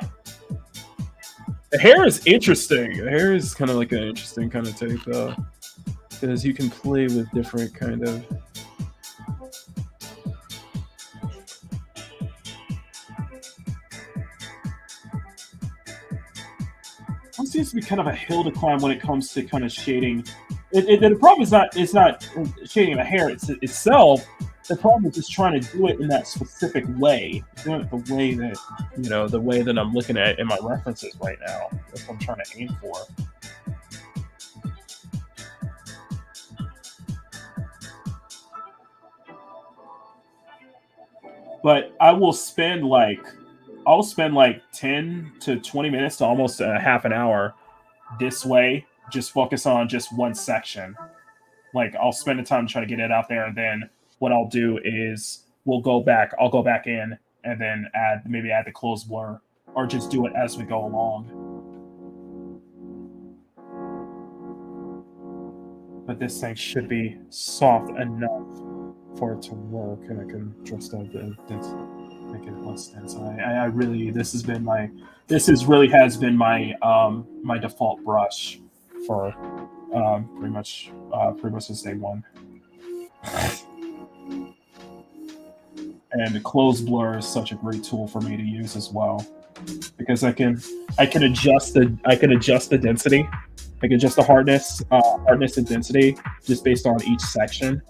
The hair is interesting. The hair is kind of like an interesting kind of take, though, because you can play with different kind of. It seems to be kind of a hill to climb when it comes to kind of shading. The problem is not shading the hair itself. The problem is just trying to do it in that specific way, doing it the way that the way that I'm looking at in my references right now. That's what I'm trying to aim for. But I'll spend like 10 to 20 minutes to almost a half an hour this way, just focus on just one section. Like I'll spend the time trying to get it out there, and then what I'll do is I'll go back in and then add the close blur, or just do it as we go along. But this thing should be soft enough for it to work, and I can adjust out the density, make it less dense. I really, this has been my default brush for pretty much since day one. And the close blur is such a great tool for me to use as well, because I can adjust the density. I can adjust the hardness and density just based on each section.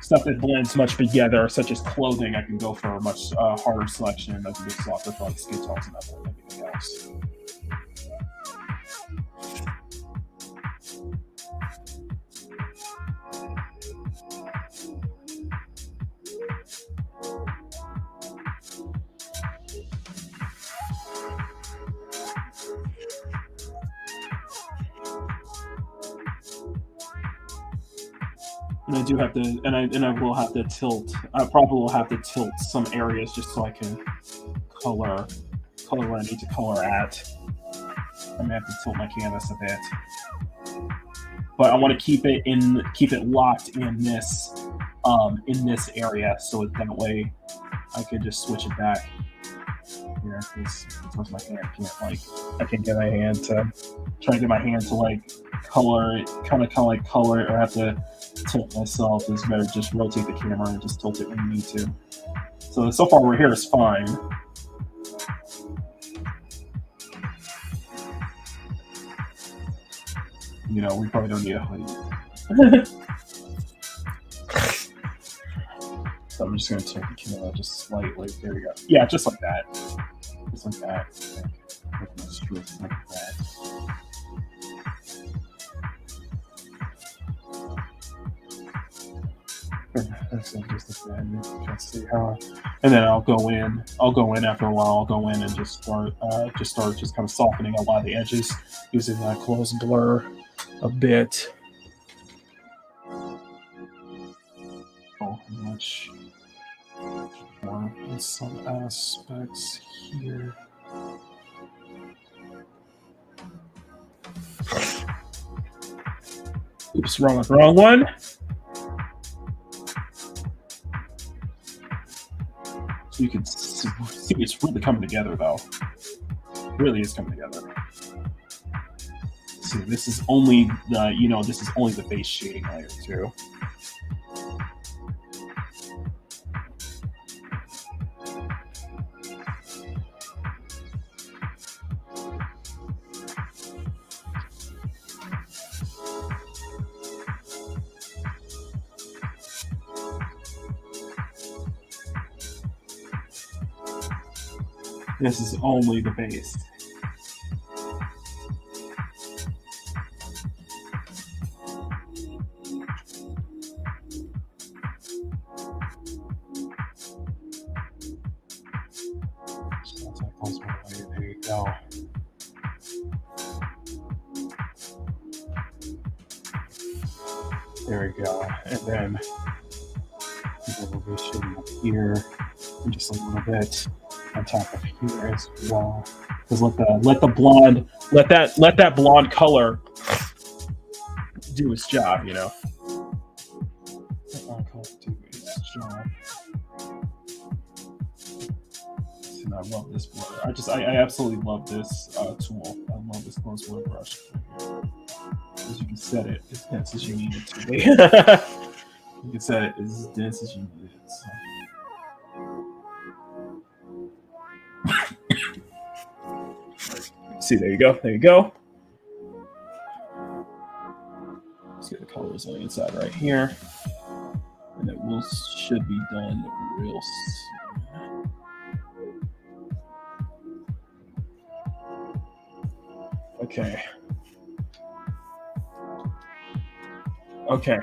Stuff that blends much together, such as clothing, I can go for a much harder selection. I can go softer for like skin tones and everything else. And I do have to, and I will have to tilt. I probably will have to tilt some areas just so I can color where I need to color at. I may have to tilt my canvas a bit, but I want to keep it locked in this area, so that way I can just switch it back here. Because my hand I can't get my hand to try to get my hand to like color it, kind of like color it, or have to tilt myself. It's better just rotate the camera and just tilt it when you need to. So far we're here is fine. We probably don't need a hoodie. So I'm just going to tilt the camera just slightly. There we go. Yeah, just like that. Just like that. Like that. Just see how, and then I'll go in after a while. I'll go in and just start kind of softening a lot of the edges using that close blur a bit. Much more in some aspects here. Oops, wrong one. So you can see it's really coming together, though. It really is coming together. See, this is only the base shading layer too. This is only the base. There you go. There we go. And then we'll be shading up here and just a little bit on top of here as well. Because let that blonde color do its job, Let blonde color do its job. So I love this blur. I absolutely love this tool. I love this close blur brush. As you can set it as dense as you need it to be. You can set it as dense as you need it. So. See, there you go. There you go. Let's get the colors on the inside right here. And it should be done real soon. Okay. Okay.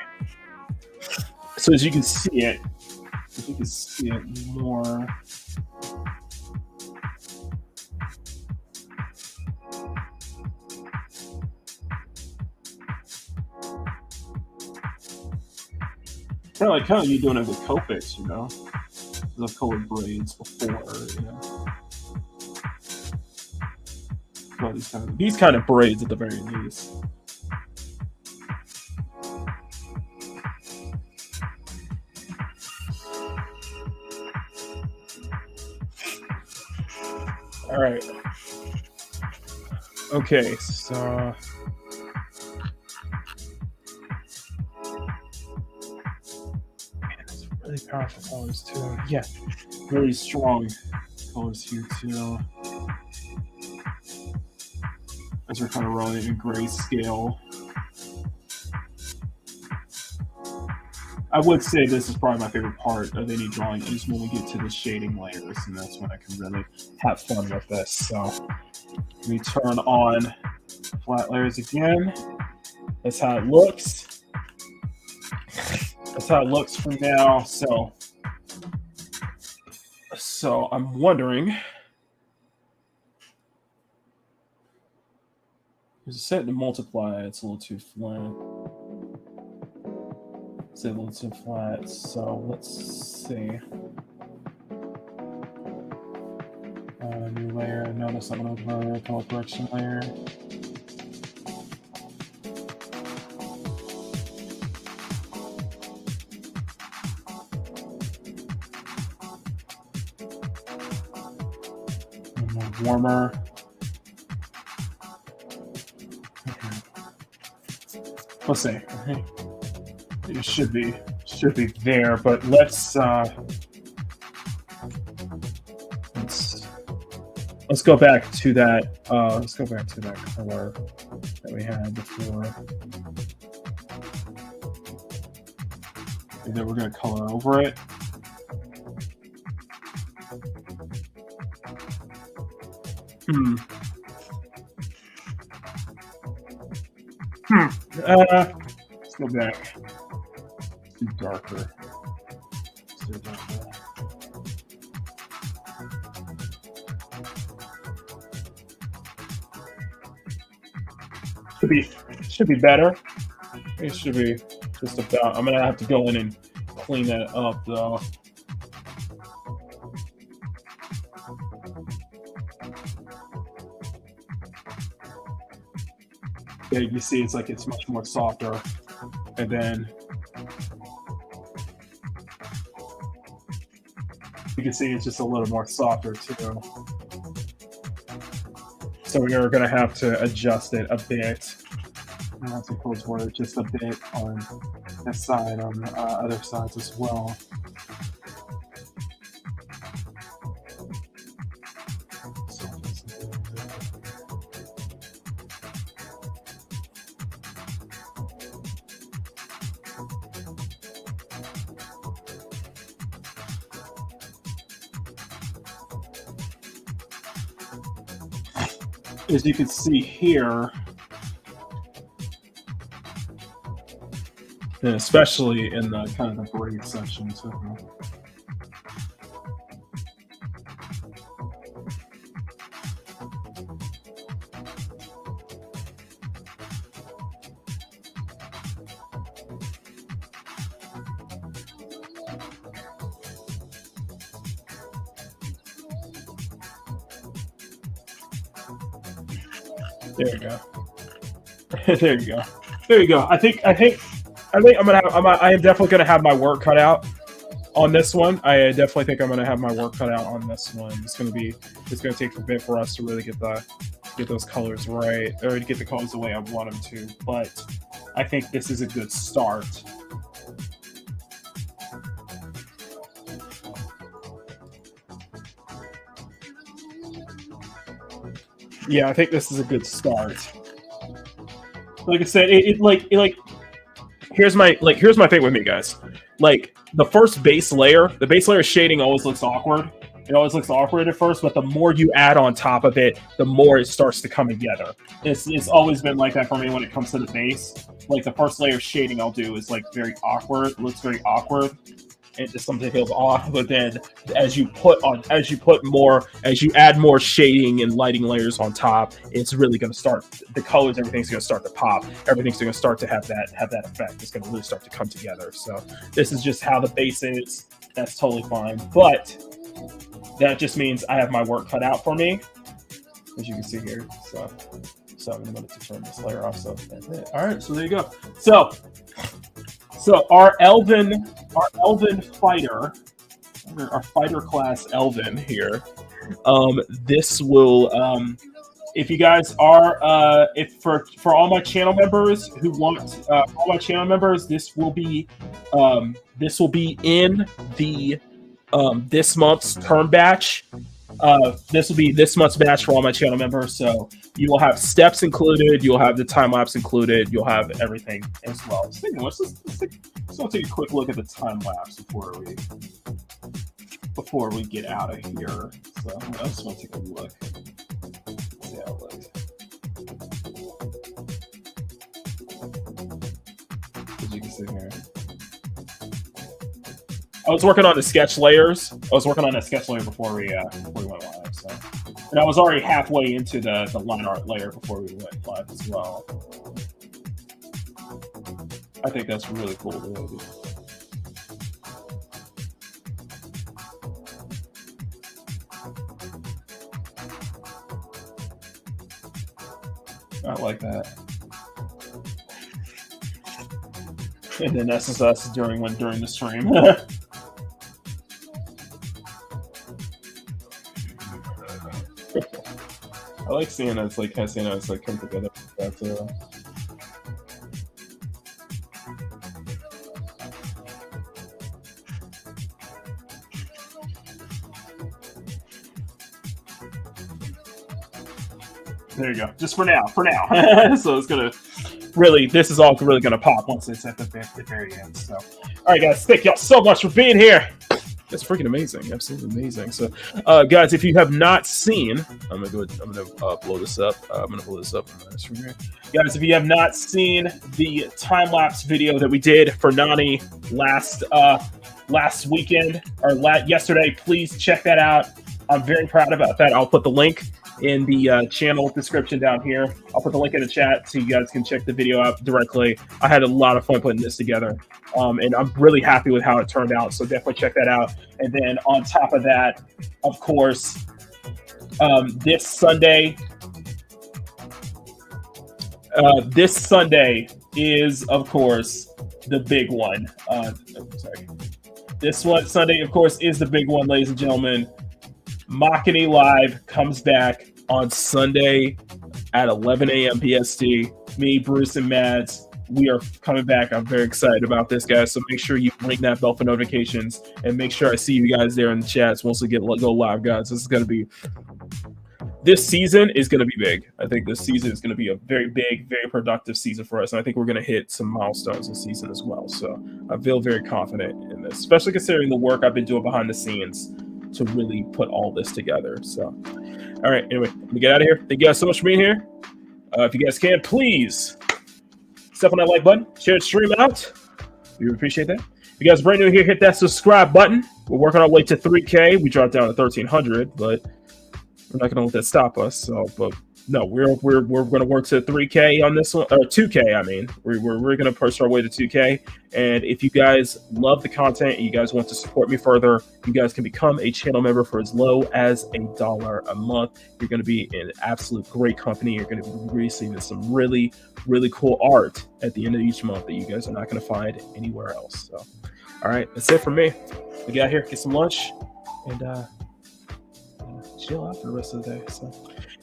So as you can see it, more. Kind of you doing it with Copics, you know, the colored braids before, you know. So these kind of braids at the very least. All right. Okay, so. Really powerful colors too. Yeah, really strong colors here too. As we're kind of rolling in grayscale. I would say this is probably my favorite part of any drawing is when we get to the shading layers, and that's when I can really have fun with this. So we turn on the flat layers again. That's how it looks. That's how it looks from now. So I'm wondering. There's a set to multiply. It's a little too flat. It's a little too flat. So let's see. New layer. No, that's not going to open a color correction layer. Warmer. Okay. Let's see. It should be there, but let's go back to that. Let's go back to that color that we had before, and then we're going to color over it. Let's go back. Do darker. Let's do darker. Should be better. It should be just about. I'm gonna have to go in and clean that up though. Yeah, you see it's like it's much more softer, and then you can see it's just a little more softer too. So we are going to have to adjust it a bit. I have to close word just a bit on this side, on other sides as well. As you can see here, and especially in the kind of the braid section too. There you go. There you go. There you go. I think I am definitely gonna have my work cut out on this one, I definitely think I'm going to have my work cut out on this one. It's going to take a bit for us to really get those colors right, or to get the colors the way I want them to. But I think this is a good start. Yeah, I think this is a good start. Like I said, here's my thing with me, guys. Like the first base layer, the base layer shading always looks awkward. It always looks awkward at first, but the more you add on top of it, the more it starts to come together. It's always been like that for me when it comes to the base. Like the first layer of shading I'll do is like very awkward, looks very awkward. And just something feels off, but then as you add more shading and lighting layers on top, it's really going to start, the colors, everything's going to start to pop. Everything's going to start to have that effect. It's going to really start to come together. So this is just how the base is. That's totally fine, but that just means I have my work cut out for me, as you can see here. So I'm going to turn this layer off. So that's it. All right, so there you go. So our Elven fighter, our fighter class Elven here. This will, if you guys are, for all my channel members who want, all my channel members, this will be in the this month's turn batch. This will be this month's batch for all my channel members. So you will have steps included. You'll have the time lapse included. You'll have everything as well. Let's take a quick look at the time lapse before we get out of here. So I just want to take a look. See how it looks. As you can see here. I was working on the sketch layers. I was working on that sketch layer before we went live. So, and I was already halfway into the line art layer before we went live as well. I think that's really cool. Dude. I like that. And then this is us during the stream. I like seeing us come together like that too. There you go. Just for now. So it's gonna really, this is all really gonna pop once it's at the very end. So, all right, guys, thank y'all so much for being here. That's freaking amazing, absolutely amazing. So, guys, if you have not seen, I'm gonna blow this up. I'm gonna blow this up on my screen here. Guys, if you have not seen the time lapse video that we did for Nani last weekend or yesterday, please check that out. I'm very proud about that. I'll put the link in the channel description down here. I'll put the link in the chat so you guys can check the video out directly. I had a lot of fun putting this together, and I'm really happy with how it turned out. So definitely check that out. And then on top of that, of course, this Sunday is, of course, the big one. This one Sunday, of course, is the big one, ladies and gentlemen. Machini Live comes back on Sunday at 11 a.m. PST. Me, Bruce, and Mads, we are coming back. I'm very excited about this, guys. So make sure you ring that bell for notifications and make sure I see you guys there in the chats once we go live, guys. This season is going to be big. I think this season is going to be a very big, very productive season for us. And I think we're going to hit some milestones this season as well. So I feel very confident in this, especially considering the work I've been doing behind the scenes to really put all this together. So, all right, anyway, let me get out of here. Thank you guys so much for being here. If you guys can, please step on that like button, share the stream out. We would appreciate that. If you guys are brand new here, hit that subscribe button. We're working our way to 3K. We dropped down to 1,300, but we're not going to let that stop us. So, but no, we're going to work to 3K on this one, or 2K. I mean, we're going to push our way to 2K. And if you guys love the content and you guys want to support me further, you guys can become a channel member for as low as $1 a month. You're going to be in absolute great company. You're going to be receiving some really, really cool art at the end of each month that you guys are not going to find anywhere else. So, All right, that's it for me. We get out here, get some lunch, and chill out for the rest of the day. So,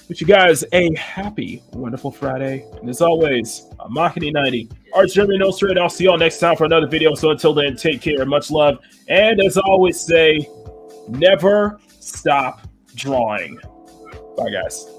wish you guys a happy, wonderful Friday. And as always, I'm Makini90, Gerry Minoza, and I'll see y'all next time for another video. So until then, take care, much love, and as I always say, never stop drawing. Bye, guys.